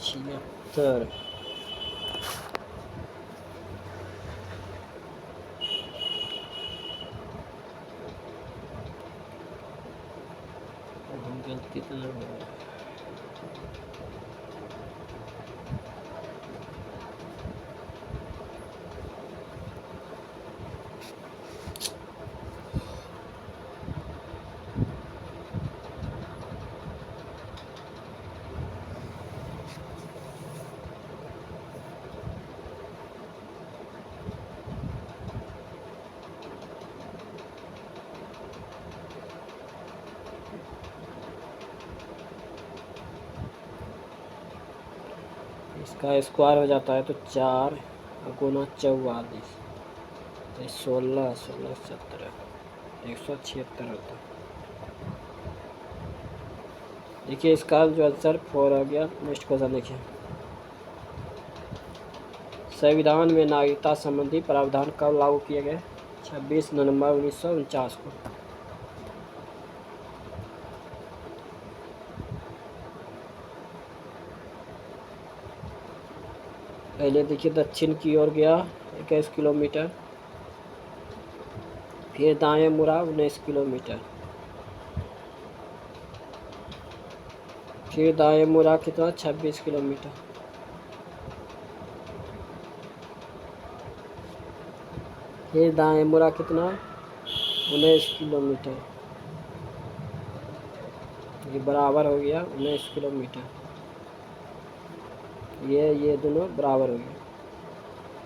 छिहत्तर कितना होगा इसका स्क्वायर हो जाता है तो 4 गुना 44 तो 16 16 17 176 होता है। देखिए इसका जो आंसर 4 आ गया। नेक्स्ट क्वेश्चन देखिए, संविधान में नागरिकता संबंधी प्रावधान कब लागू किए गए 26 नवंबर 1949 को। पहले देखिए दक्षिण की ओर गया 21 किलोमीटर, फिर दाएं मुड़ा 19 किलोमीटर, फिर दाएं मुड़ा कितना 26 किलोमीटर, फिर दाएं मुड़ा कितना 19 किलोमीटर, ये बराबर हो गया 19 किलोमीटर, ये दोनों बराबर हो गया।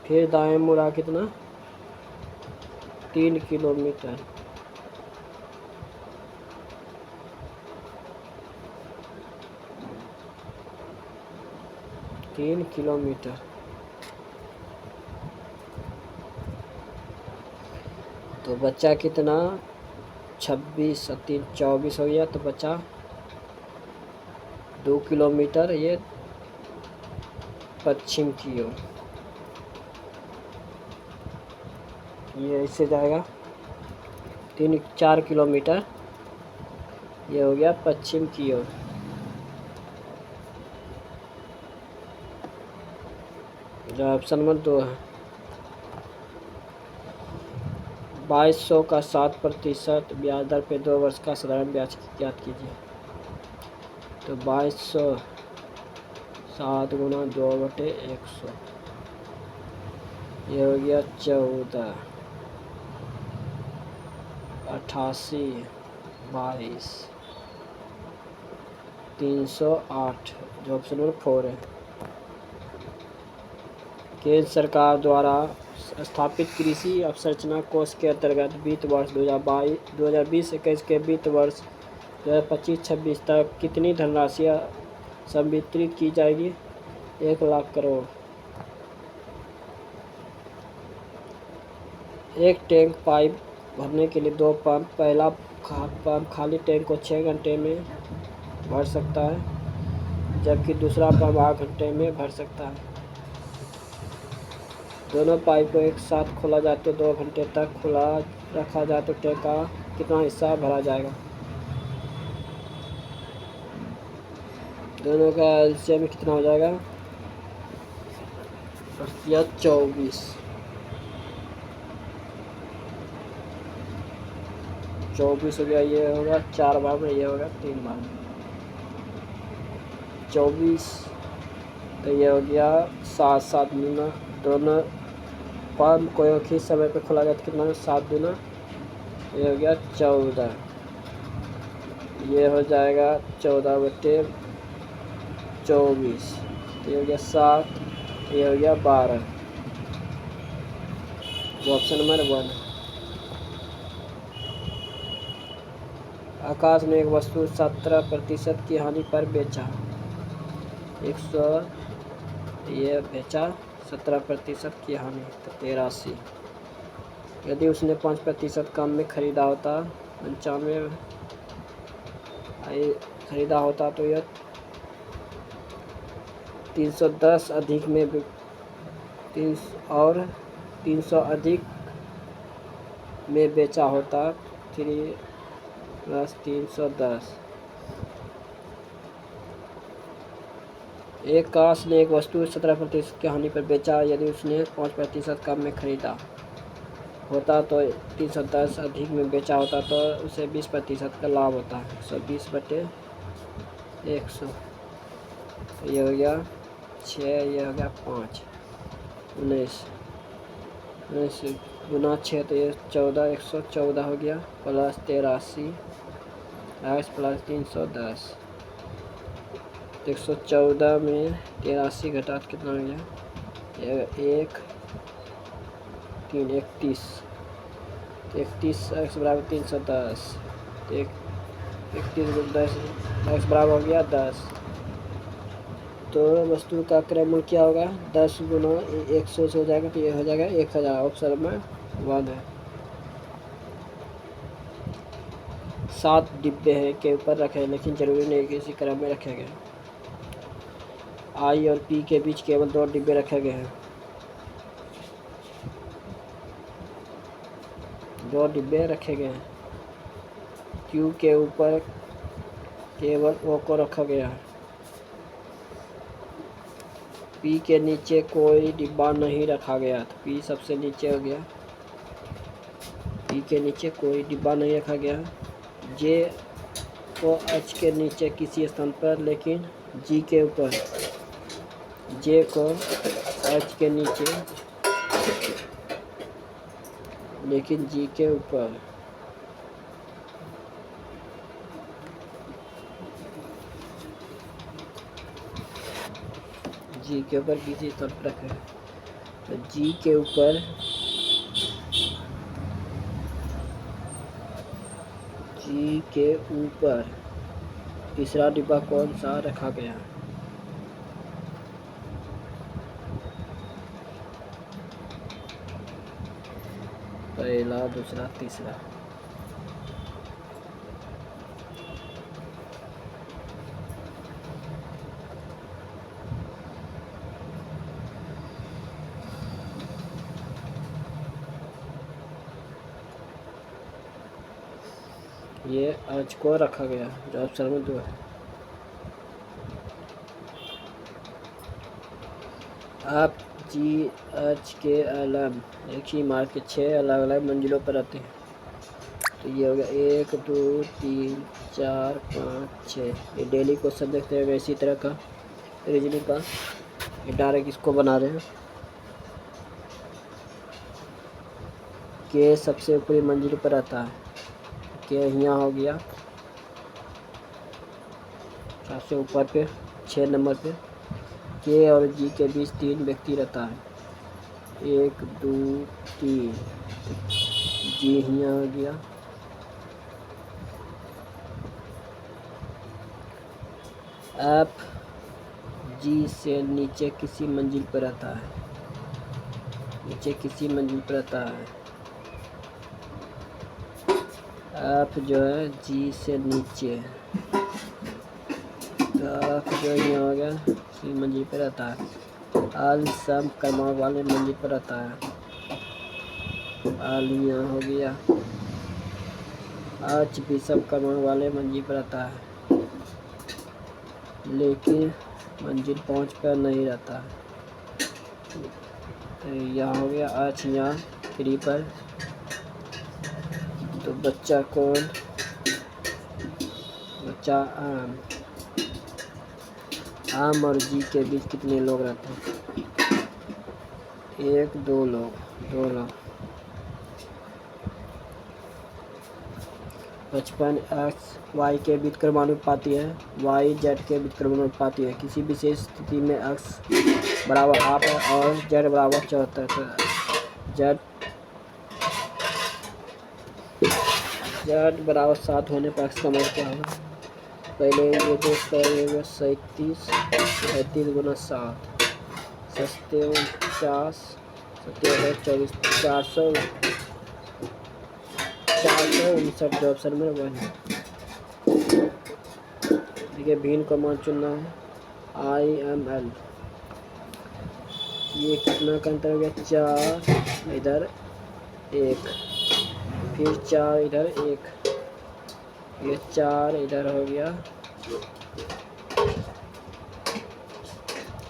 फिर दाएं मुड़ा कितना 3 किलोमीटर, तीन किलोमीटर, तो बचा कितना 26 और 3 24 हो गया, तो बचा 2 किलोमीटर ये पश्चिम की ओर, ये ऐसे जाएगा 4 किलोमीटर, ये हो गया पश्चिम की ओर। जो ऑप्शन नंबर 2 है 2200 का 7% ब्याज दर पे 2 वर्ष का साधारण ब्याज ज्ञात कीजिए। तो 2200 7 गुना 2/100, ये हो गया 14, 88, 22, 308, जो ऑप्शन नंबर 4 है। केंद्र सरकार द्वारा स्थापित कृषि अवसंरचना कोष के अंतर्गत वित्त वर्ष 2020-21 के वित्त वर्ष 2025-26 तक कितनी धनराशि संवितरित की जाएगी? 1 लाख करोड़। एक टैंक पाइप भरने के लिए 2 पंप, पहला पंप खाली टैंक को 6 घंटे में भर सकता है, जबकि दूसरा पंप 8 घंटे में भर सकता है। दोनों पाइप को एक साथ खोला जाए तो 2 घंटे तक खुला रखा जाए तो टैंक का कितना हिस्सा भरा जाएगा? दोनों का एलसीएम में कितना हो जाएगा? या 24 हो गया, ये होगा 4 बार में, ये होगा 3 बार में 24, तो ये हो गया 7 दूना, दोनों पंप को एक ही समय पे खोला जाए तो कितना 7 दूना, ये हो गया 14, ये हो जाएगा 14/24, ये हो गया 7, ये हो गया 12, जो ऑप्शन नंबर 1। आकाश ने एक वस्तु 17% की हानि पर बेचा, 100, ये बेचा 17% की हानि, तो 83। यदि उसने 5% कम में खरीदा होता, 95 खरीदा होता, तो यह 310 अधिक में 300 अधिक में बेचा होता, 3 + 310। एक काश ने एक वस्तु 17% की हानि पर बेचा, यदि उसने 5% कम में खरीदा होता तो 310 अधिक में बेचा होता तो उसे 20% का लाभ होता है, 120/100, ये हो गया 6, ये हो गया 5, 19 गुना 6, तो ये 14, 114 हो गया, प्लस 83 x प्लस 310, 114 में 83 घटा तो कितना हो गया? 1 3 31, 31 x बराबर 310, 31 × 10 x बराबर हो गया 10। तो वस्तु का क्रय मूल्य क्या होगा? 10 गुना 100 से हो जाएगा, तो ये हो जाएगा 1000, ऑप्शन नंबर 1 है। 7 डिब्बे हैं के ऊपर रखे, लेकिन जरूरी नहीं कि इसी क्रम में रखे गए। आई और पी के बीच केवल 2 डिब्बे रखे गए हैं, 2 डिब्बे रखे गए हैं। क्यू के ऊपर केवल ओ को रखा गया है। पी के नीचे कोई डिब्बा नहीं रखा गया, तो पी सबसे नीचे हो गया, P पी के नीचे कोई डिब्बा नहीं रखा गया। जे को एच के नीचे किसी स्थान पर लेकिन जी के ऊपर। जे को एच के नीचे लेकिन जी के ऊपर। जी के ऊपर किसी स्थान पर रखें तो जी के ऊपर तीसरा डिब्बा कौन सा रखा गया? पहला, दूसरा, तीसरा। ये एच को रखा गया जो ऑप्शन में 2 है। आप जी एच के अलग एक ही इमारत के 6 अलग अलग मंजिलों पर रहते हैं। तो ये हो गया 1 2 3 4 5 6। ये डेली क्वेश्चन देखते हैं इसी तरह का रीजनिंग का। ये डायरेक्ट इसको बना रहे हैं। के सबसे ऊपरी मंजिल पर रहता है। के यहाँ हो गया सबसे ऊपर पे 6 नंबर पे। के और जी के बीच 3 व्यक्ति रहता है। 1 2 3। जी यहाँ हो गया। एफ जी से नीचे किसी मंजिल पर रहता है। नीचे किसी मंजिल पर रहता है। एफ जो है जी से नीचे, तो एफ जो यहाँ हो गया किसी मंजिल पर रहता है। आल सम क्रमांक वाले मंजिल पर रहता है। आल यहाँ हो गया। आज भी सम क्रमांक वाले मंजिल पर रहता है लेकिन मंजिल 5 पर नहीं रहता है। तो यहाँ हो गया आज यहाँ 3 पर। तो बच्चा कौन? बच्चा आम और जी के बीच कितने लोग रहते हैं? 1 2 लोग। 2 लोग। 55 एक्स वाई के बीच क्रमानुपाती है। वाई जेड के बीच क्रमानुपाती है। किसी विशेष स्थिति में एक्स बराबर 8 है और जेड बराबर 74। तो जेड बराबर 7 होने पर एक्स का मान क्या होगा? पहले ये तो 37 37 गुना 7 50 24 459 जो ऑप्शन में 1 है। देखिए भिन्न का मान चुनना है। IML ये कितना का अंतर हो गया? 4 इधर 1 फिर 4 इधर 1 ये 4 इधर हो गया,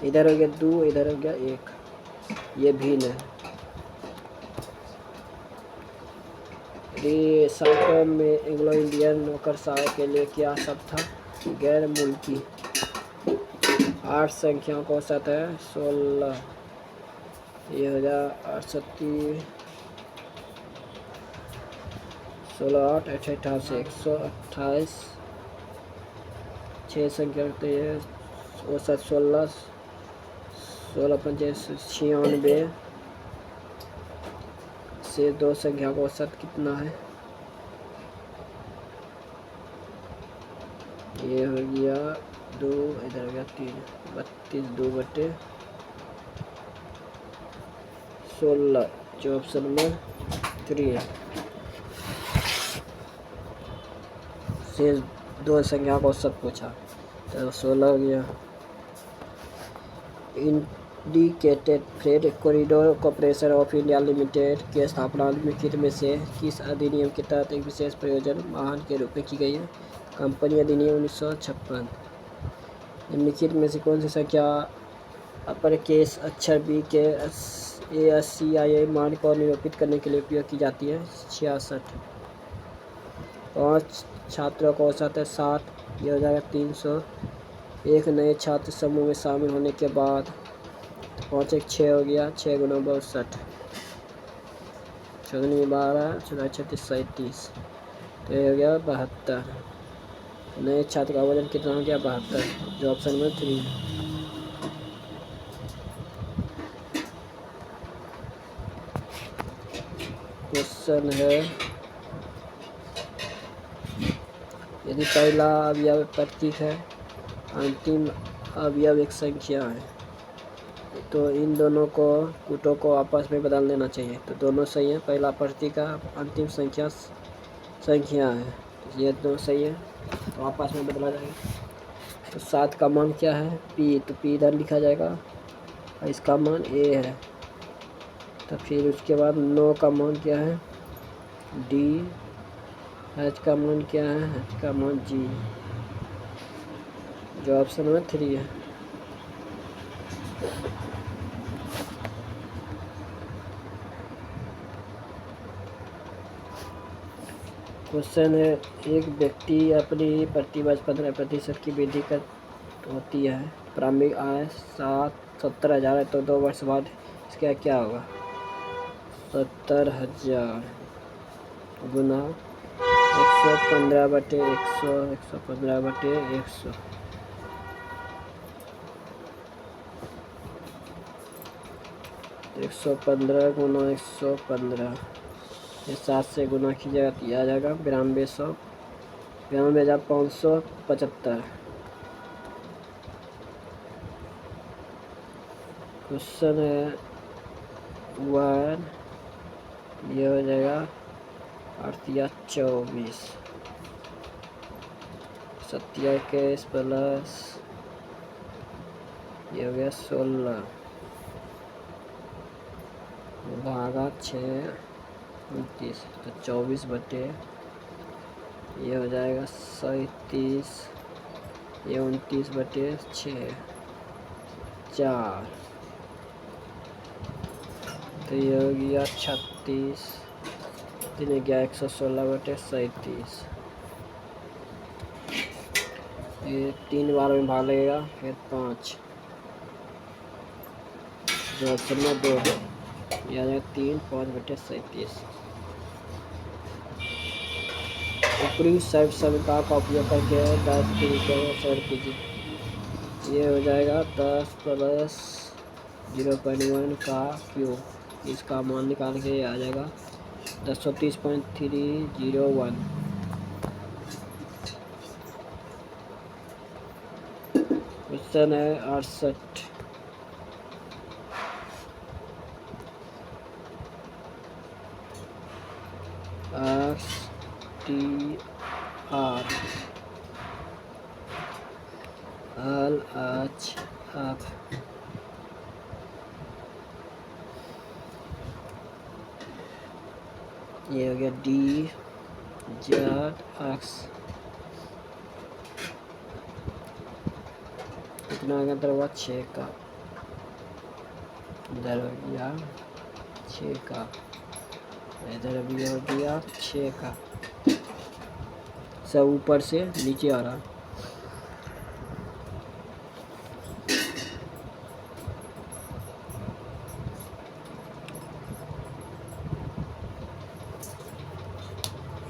इधर हो गया 2 इधर हो गया 1। ये भिन्न है। सातों में एंग्लो इंडियन नौकरशाहों के लिए क्या शब्द था? गैर मुल्की। 8 संख्याओं का औसत है 16। ये हो गया 68 16 8 88 128। 6 संख्या तो ये औसत 16 16 पंचे 96 से 2 संख्या का औसत कितना है? ये हो गया 2 इधर हो गया 3 32 2 बटे 16 जो ऑप्शन में 3 है। से 2 संख्या का औसत पूछा तो 16 हो गया। Indicated freight corridor corporation of India limited की स्थापना निम्नलिखित में से किस अधिनियम के तहत एक विशेष प्रयोजन वाहन के रूप में की गई है? कंपनी अधिनियम 1956। निम्नलिखित में से कौन सी संख्या अपर केस अक्षर बी के ASCII मान को निरूपित करने के लिए उपयोग की जाती है। 66। 5 छात्रों का औसत है 60, यह हो जाएगा 300। एक नए छात्र समूह में शामिल होने के बाद 5 1 6 हो गया, 6 गुना 62, 14 12, 14 36 37, तो ये हो गया 72। नए छात्र का वजन कितना हो गया? 72, जो ऑप्शन में 3 है। क्वेश्चन है, यदि पहला अवयव प्रतीक है, अंतिम अवयव एक संख्या है, तो इन दोनों को कूटों को आपस में बदल देना चाहिए। तो दोनों सही है, पहला प्रतीक है, अंतिम संख्या है, तो ये दोनों सही है, तो आपस में बदला जाएगा। तो 7 का मान क्या है? P, तो P इधर लिखा जाएगा और इसका मान A है। तो फिर उसके बाद 9 का मान क्या है? D, H का मान क्या है? H का मान G, जो ऑप्शन में 3 है। क्वेश्चन है, एक व्यक्ति अपनी प्रतिवर्ष 15% की वृद्धि कर होती है, प्रारंभिक आय 70,000 है, तो 2 वर्ष बाद इसका क्या होगा? 70,000 गुना 115/100, 115/100, 115 गुना 115, ये 7 से गुना कीजिएगा तो यह आ जाएगा 92,575। क्वेश्चन है 1, ये हो जाएगा 8 या 24, 27 प्लस ये हो गया 16 भागा 6 29, तो 24 बटे ये हो जाएगा 37, ये 29 बटे 6 4, तो ये हो गया 36, 3 गया 116 बटे 37, ये 3 बार में भाग लगेगा, फिर 5, जो ऑप्शन में 2 है, यह आ जाएगा 3 5 बटे 37। ऊपरी साइड समीकरण का उपयोग करके 10 तरीके को सरल कीजिए। ये हो जाएगा 10 प्लस 0.1 का क्यूब, इसका मान निकाल के आ जाएगा 1030.301। क्वेश्चन है 68, LHF ये हो गया DZX, कितना आ गया? इधर हुआ 6 का, इधर हो गया 6 का, इधर भी हो गया 6 का, सब ऊपर से नीचे आ रहा।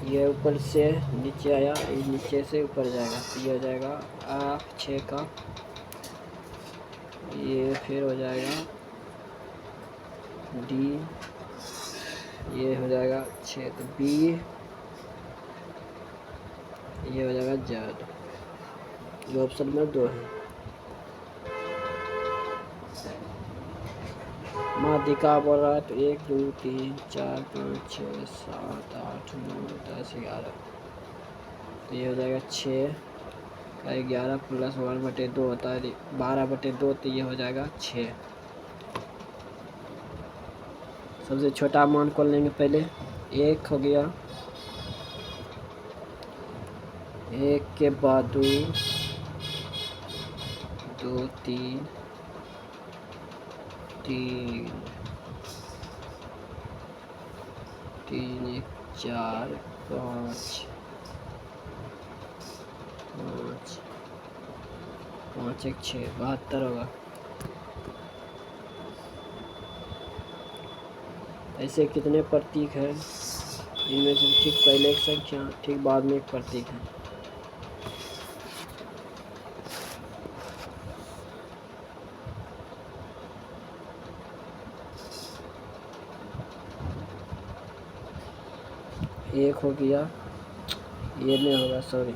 ये ऊपर से नीचे आया, ये नीचे से ऊपर जाएगा, तो ये हो जाएगा 6 का, ये फिर हो जाएगा D, ये हो जाएगा 6, तो B, ये हो जाएगा Z, जो ऑप्शन में 2 है। माध्यिका बोल रहा है, तो 1 2 3 4 5 6 7 8 9 10 11, तो ये हो जाएगा 6 का 11 प्लस 1/2 होता है 12/2, तो ये हो जाएगा 6। सबसे छोटा मान कौन लेंगे? पहले 1 हो गया, 1 के बाद 2 2 3 3 3 1 4 5 5 5 1 6 72 होगा। ऐसे कितने प्रतीक हैं? इनमें से ठीक पहले एक संख्या, ठीक बाद में एक प्रतीक है। एक हो गया, ये नहीं होगा, सॉरी।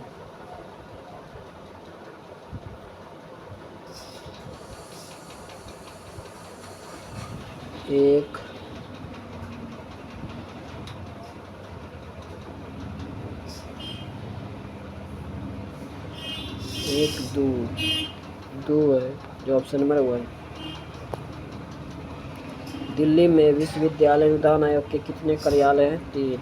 एक, एक दो, दो है जो ऑप्शन नंबर 1। दिल्ली में विश्वविद्यालय अनुदान आयोग के कितने कार्यालय हैं? 3।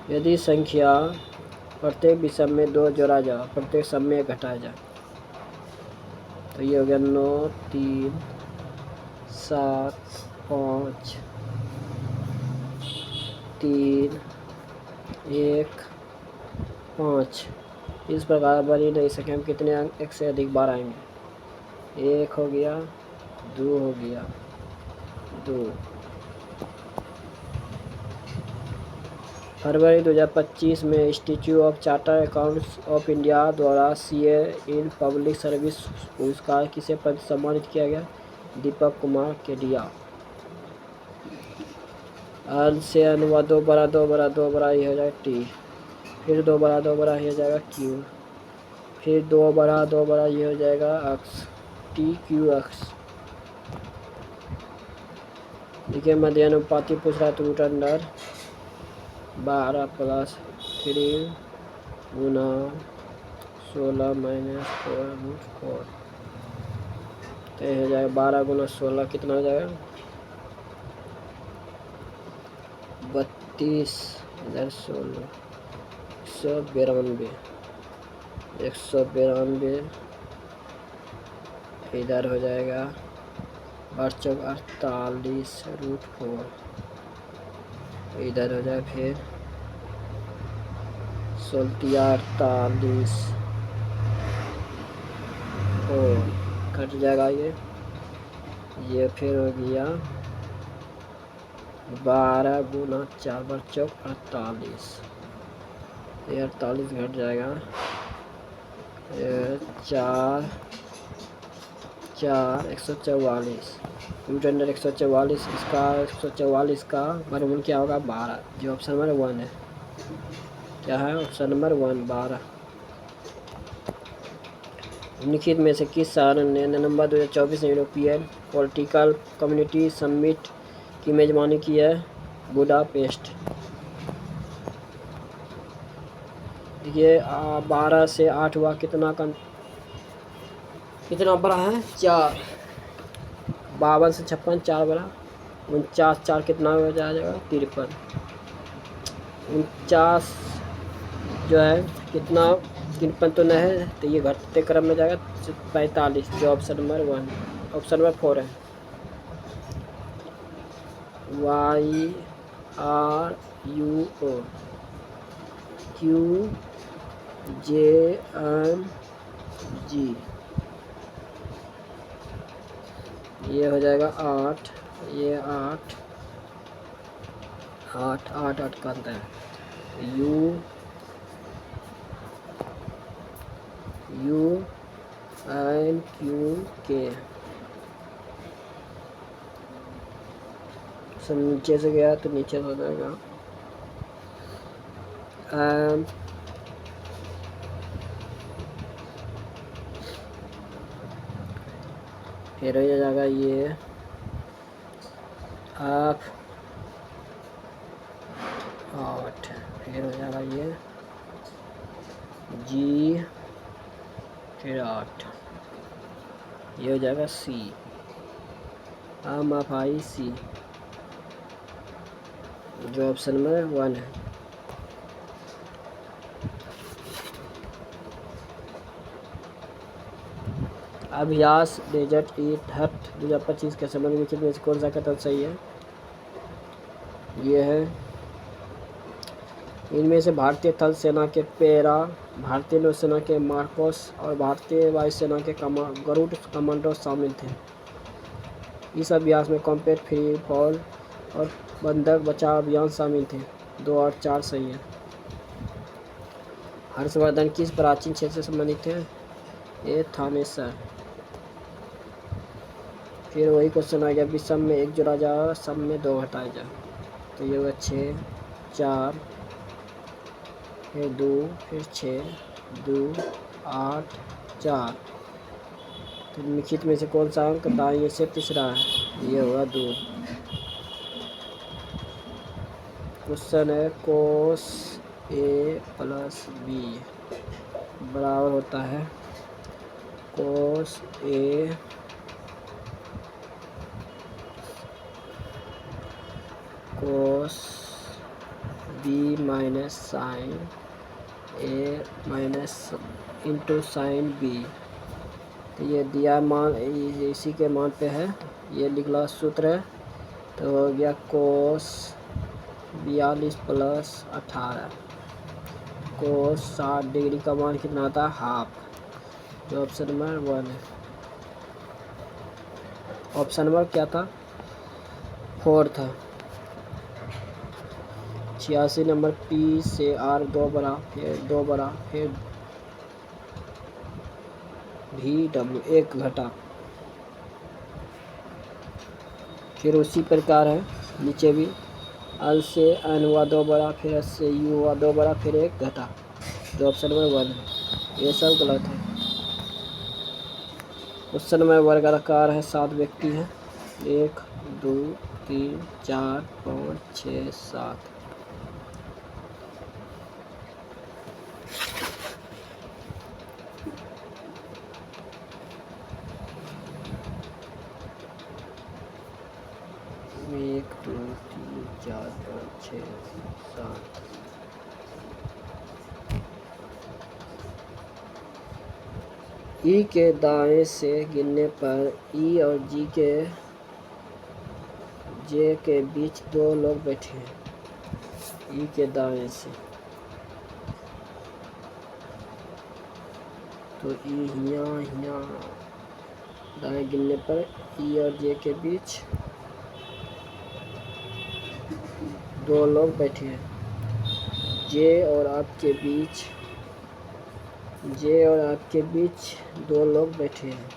यदि संख्या प्रत्येक विषम में 2 जोड़ा जाए, प्रत्येक सम में घटाया जाए, तो ये हो गया 9 3 7 5 3 1 5। इस प्रकार बनी नहीं सके हम कितने अंक एक से अधिक बार आएंगे। 1 हो गया, 2 हो गया, 2। फरवरी 2025 में institute of chartered accountants of India द्वारा सीए इन पब्लिक सर्विस पुरस्कार किसे सम्मानित किया गया? दीपक कुमार केडिया। अन से अनुवाद 2 बड़ा 2 बड़ा 2 बड़ा ये हो जाएगा टी, फिर 2 बड़ा 2 बड़ा ये हो जाएगा क्यू, फिर 2 बड़ा 2 बड़ा ये हो जाएगा एक्स, टी क्यू एक्स। देखिए मध्य अनुपाती पूछ रहा है तो रूट अंडर 12 + 3 गुना 16 - 4 √4, तो ये हो जाएगा 12 गुना 16 कितना हो जाएगा? 32 इधर 16 192 इधर हो जाएगा 8 × 48 √4, इधर हो जाए फिर 16 48 कट जाएगा ये फिर हो गया 12 गुना 4 × 4 48, ये 48 घट जाएगा, 4 4 144 रूट अंडर 144। इसका 144 का वर्गमूल क्या होगा? 12, जो ऑप्शन नंबर 1 है। क्या है ऑप्शन नंबर 1 12। निम्नलिखित में से किस सारण ने नवंबर 2024 में यूरोपियन पॉलिटिकल कम्युनिटी समिट की मेजबानी की है? बुडापेस्ट। ये 12 से 8 हुआ, कितना बड़ा है? 4। 52 से 56 4 बड़ा, 49 4 कितना हो जाएगा? 53। 49 जो है कितना 53 तो नहीं है, तो ये घटते क्रम में जाएगा 45, जो ऑप्शन नंबर 1 ऑप्शन नंबर 4 है। YRUO QJMG, ये हो जाएगा 8, ये 8 8 8 8 का अंतर है। UNQK सब नीचे से गया तो नीचे हो जाएगा फिर हो जाएगा ये आप 8, फिर हो जाएगा ये G, फिर 8, ये हो जाएगा C, आम आप आई C, जो ऑप्शन नंबर 1 है। अभ्यास डेजर्ट ईट हट 2025 के संबंध में कितने से कौन सा कथन सही है? ये है इनमें से भारतीय थल सेना के पेरा, भारतीय नौसेना के मार्कोस और भारतीय वायुसेना के गरुड़ कमांडो शामिल थे। इस अभ्यास में कॉम्बैट फ्री फॉल और बंधक बचाव अभियान शामिल थे। 2 और 4 सही है। हर्षवर्धन किस प्राचीन क्षेत्र से संबंधित थे? ये थानेसर। फिर वही क्वेश्चन आ गया, विषम में 1 जोड़ा जा, सम में 2 घटाया जा। तो ये होगा 6 4 फिर 2 फिर 6 2 8 4। तो निम्नलिखित में से कौन सा अंक दाईं से तीसरा है? ये होगा 2। क्वेश्चन है कोस ए प्लस बी बराबर होता है कोस ए कोस बी माइनस साइन ए माइनस इंटू साइन बी। तो ये दिया मान इसी के मान पे है, ये निकला सूत्र है। तो हो गया कोस 42 प्लस 18। कोस 60 डिग्री का मान कितना आता है? हाफ। जो ऑप्शन नंबर 1 है। ऑप्शन नंबर क्या था? 4 था। 86 नंबर पी से आर 2 बड़ा फिर 2 बड़ा फिर भी डब्ल्यू 1 घटा। फिर उसी प्रकार है नीचे भी, एल से एन हुआ 2 बड़ा फिर एस से यू हुआ 2 बड़ा फिर 1 घटा। जो ऑप्शन नंबर 1 है। ये सब गलत है। क्वेश्चन में वर्गाकार है, 7 व्यक्ति हैं। 1 2 3 4 5 6 7। एक 2 3 4 5 6 7। ई के दाएं से गिनने पर ई और जे के बीच 2 लोग बैठे हैं। ई के दाएं से तो ई यहाँ दाएं गिनने पर ई और जे के बीच 2 लोग बैठे हैं। जे और आपके बीच 2 लोग बैठे हैं।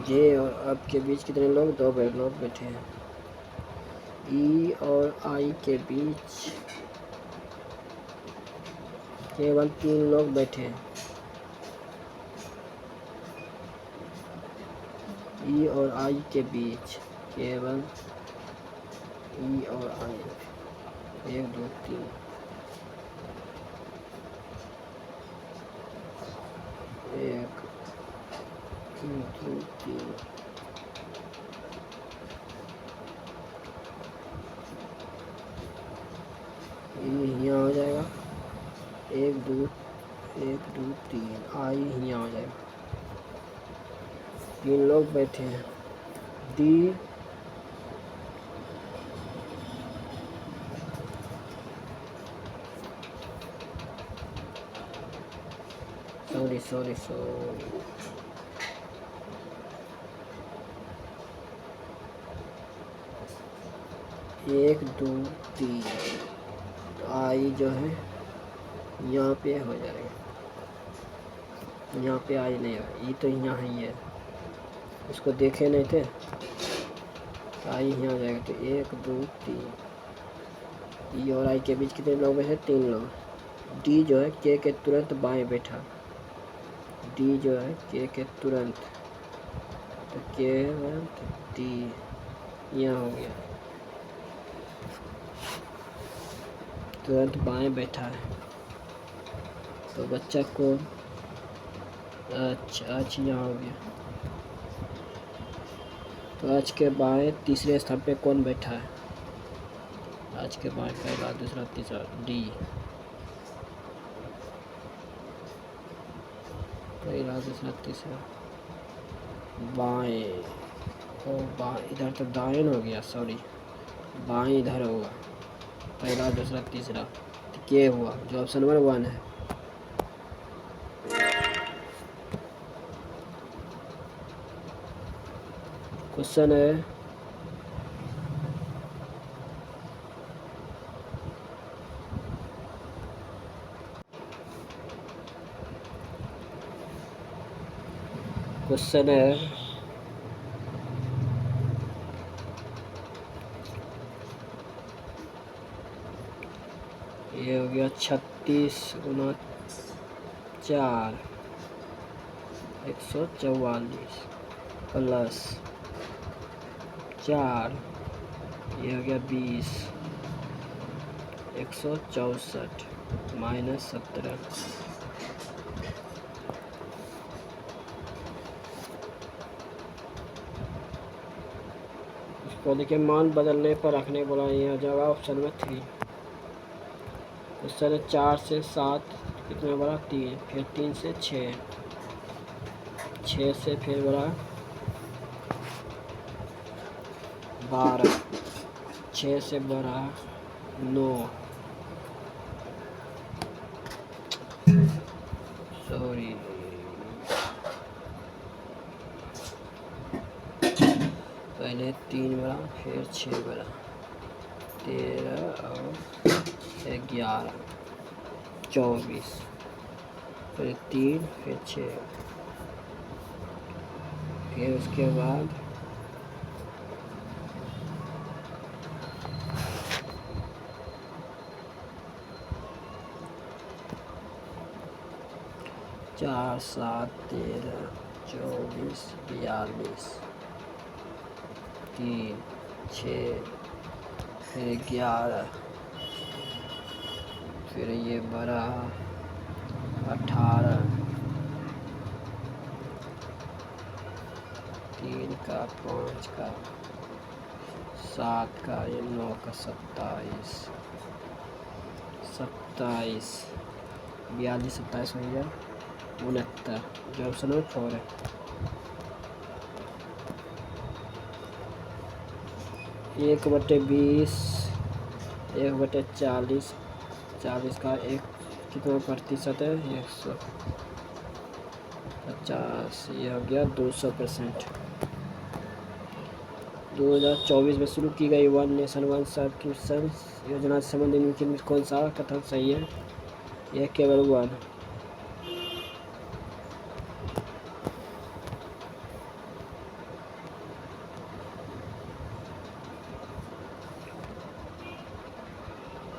जे और आपके बीच कितने लोग? 2 लोग बैठे हैं। ई और आई के बीच केवल 3 लोग बैठे हैं। ई और आई के बीच केवल ई और आई 1 2 3 1 2 3 यहाँ हो जाएगा 1 2 3 आई यहाँ हो जाएगा। 3 लोग बैठे हैं। डी सॉरी 1 2 3 आई जो है यहाँ पे हो जाएगा। यहाँ पे आई नहीं है, ये तो यहाँ ही है, इसको देखे नहीं थे तो आई यहाँ हो जाएगा। तो 1 2 3 ई और आई के बीच कितने लोग बैठे? 3 लोग। डी जो है के तुरंत बाएं बैठा। डी जो है के तुरंत, तो के डी यहाँ हो गया, तुरंत बाएं बैठा है। तो बच्चा को अच्छा अच्छा, यहाँ हो गया। तो आज के बाएं तीसरे स्थान पे कौन बैठा है? आज के बाएं पहला दूसरा तीसरा डी। पहला दूसरा तीसरा बाएं। ओ बाएं, इधर तो दाएं हो गया, सॉरी बाएं इधर होगा। पहला दूसरा तीसरा तो क्या हुआ? जो ऑप्शन नंबर 1 है। क्वेश्चन है क्वेश्चन है ये हो गया 36 गुना 4 144 प्लस 4 ये हो गया 20 164 माइनस 17। इसको देखिए मान बदलने पर रखने बोला, ये आ जाएगा ऑप्शन में 3। क्वेश्चन है 4 से 7 कितना बड़ा? 3, फिर 3 से 6, 6 से फिर बड़ा 12, 6 से बड़ा 9, सॉरी पहले 3 बड़ा फिर 6 बड़ा 13 और 11 24, फिर 3 फिर 6, फिर उसके बाद 4 7 13 24 42 3 6 फिर 11 फिर ये बड़ा 18 3 का 5 का 7 का ये 9 का 27 27 42 27 हो गया 69, जो ऑप्शन नंबर 4 है। एक बटे 20 1 बटे 40 40 का एक कितना प्रतिशत है? 150, ये हो गया 200%। 2024 में शुरू की गई वन नेशन वन सब्सक्रिप्शन योजना से संबंधित निम्नलिखित में कौन सा कथन सही है? यह केवल 1।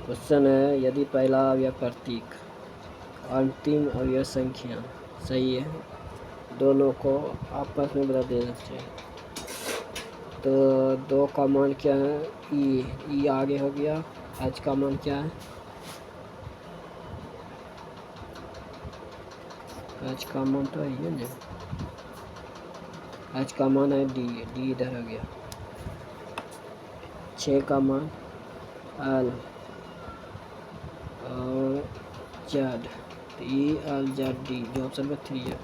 क्वेश्चन है यदि पहला अवयव प्रतीक अंतिम अवयव संख्या सही है, दोनों को आपस में बदल देना चाहिए। तो 2 का मान क्या है? ई आगे हो गया। h का मान क्या है? h का मान तो है ना, h का मान है डी इधर हो गया। 6 का मान l और Z, E L Z D, जो ऑप्शन में 3 है।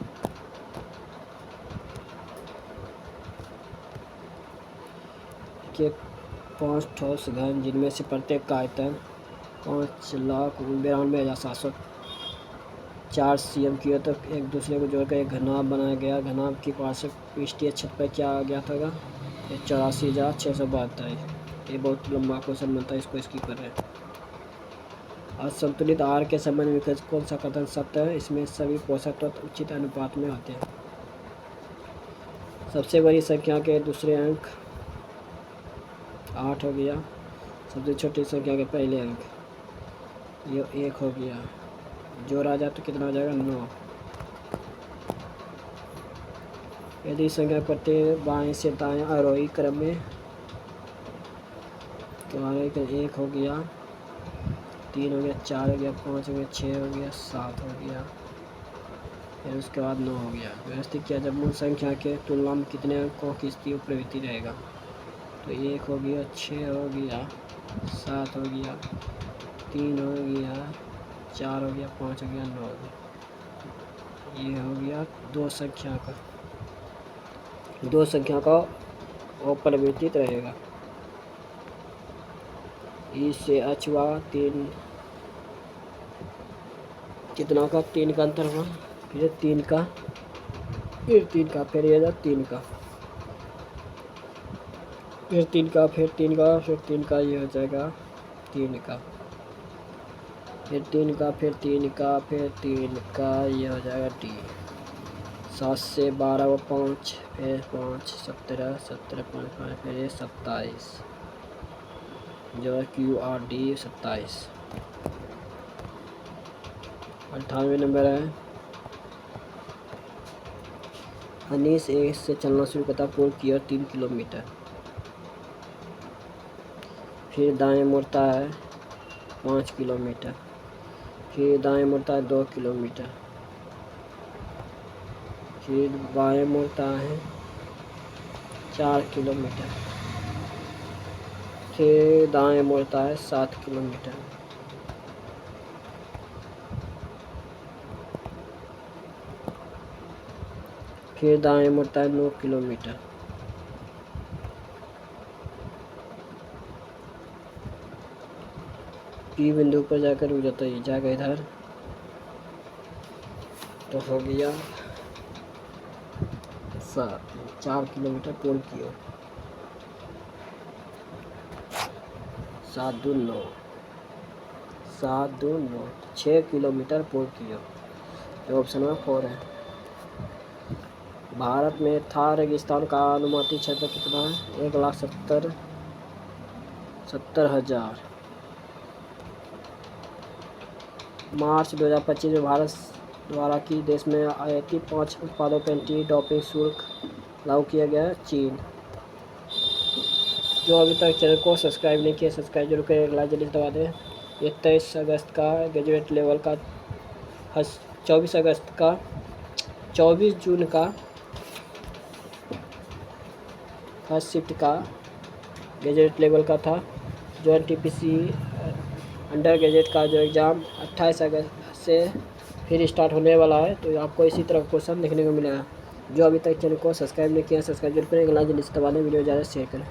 के 5 ठोस घन जिनमें से प्रत्येक का आयतन 5,92,704 cm की हो, तो एक दूसरे को जोड़कर एक घनाभ बनाया गया। घनाभ की पार्श्व पृष्ठीय क्षेत्रफल क्या आ गया था? ये 84,672। ये बहुत लंबा क्वेश्चन बनता है, इसको स्किप कर रहे हैं। असंतुलित आहार के संबंध में कौन सा कथन सत्य है? इसमें सभी पोषक तत्व उचित अनुपात में होते हैं। सबसे बड़ी संख्या के दूसरे अंक 8 हो गया। सबसे छोटी संख्या के पहले अंक ये 1 हो गया। जोड़ा जाए तो कितना हो जाएगा? 9। यदि संख्या प्रत्येक बाएं से दाएं आरोही क्रम में, तो आरोही क्रम 1 हो गया, 3 हो गया, 4 हो गया, 5 हो गया, 6 हो गया, 7 हो गया। फिर उसके बाद 9 हो गया। व्यवस्थित किया जब मूल संख्या के तुलना में कितने अंकों की स्थिति प्रवृत्ति रहेगा। तो 1 हो गया, 6 हो गया, 7 हो गया, 3 हो गया, 4 हो गया, 5 हो गया, 9 हो गया। ये हो गया दो संख्या का अपरिवर्तित रहेगा। इससे अचवा 3 कितना का 3 का अंतर हुआ, फिर 3 का, फिर 3 का, फिर ये 3 का, फिर 3 का, फिर 3 का, फिर 3 का, ये हो जाएगा 3 का, फिर 3 का, फिर 3 का, फिर 3 का, ये हो जाएगा डी। 7 से 12 व 5, फिर 5 17 17 5 5, फिर ये 27 जो है QRD 27। 98 नंबर है। अनीस एक से चलना शुरू करता, पूर्ण की ओर 3 किलोमीटर, फिर दाएं मुड़ता है 5 किलोमीटर, फिर दाएं मुड़ता है 2 किलोमीटर, फिर बाएं मुड़ता है 4 किलोमीटर, फिर दाएं मुड़ता है 7 किलोमीटर, फिर दाएं मुड़ता है 9 किलोमीटर, पी बिंदु पर जाकर रुक जाता है, जाएगा इधर। तो हो गया 4 किलोमीटर पूर्ण की ओर। 7 दूनी 9, 7 दूनी 9, 6 किलोमीटर पूर्ण की ओर। जो ऑप्शन में 4 है। भारत में थार रेगिस्तान का अनुमानित क्षेत्र कितना है? 1,70,000। मार्च 2025 में भारत द्वारा की देश में आयातित 5 उत्पादों पर एंटी डोपिंग शुल्क लागू किया गया। चीन। जो अभी तक चैनल को सब्सक्राइब नहीं किया, सब्सक्राइब जरूर करें, लाइक जल्दी दबा दें। ये 23 अगस्त का ग्रेजुएट लेवल का, 24 अगस्त का, 24 जून का फर्स्ट शिफ्ट का ग्रेजुएट लेवल का था। जो NTPC अंडर ग्रेजुएट का जो एग्ज़ाम 28 अगस्त से फिर स्टार्ट होने वाला है। तो आपको इसी तरह क्वेश्चन देखने को मिलेगा। जो अभी तक चैनल को सब्सक्राइब नहीं किया, सब्सक्राइब जरूर करें, लाइक जल्दी दबा दें, वीडियो ज़्यादा शेयर करें।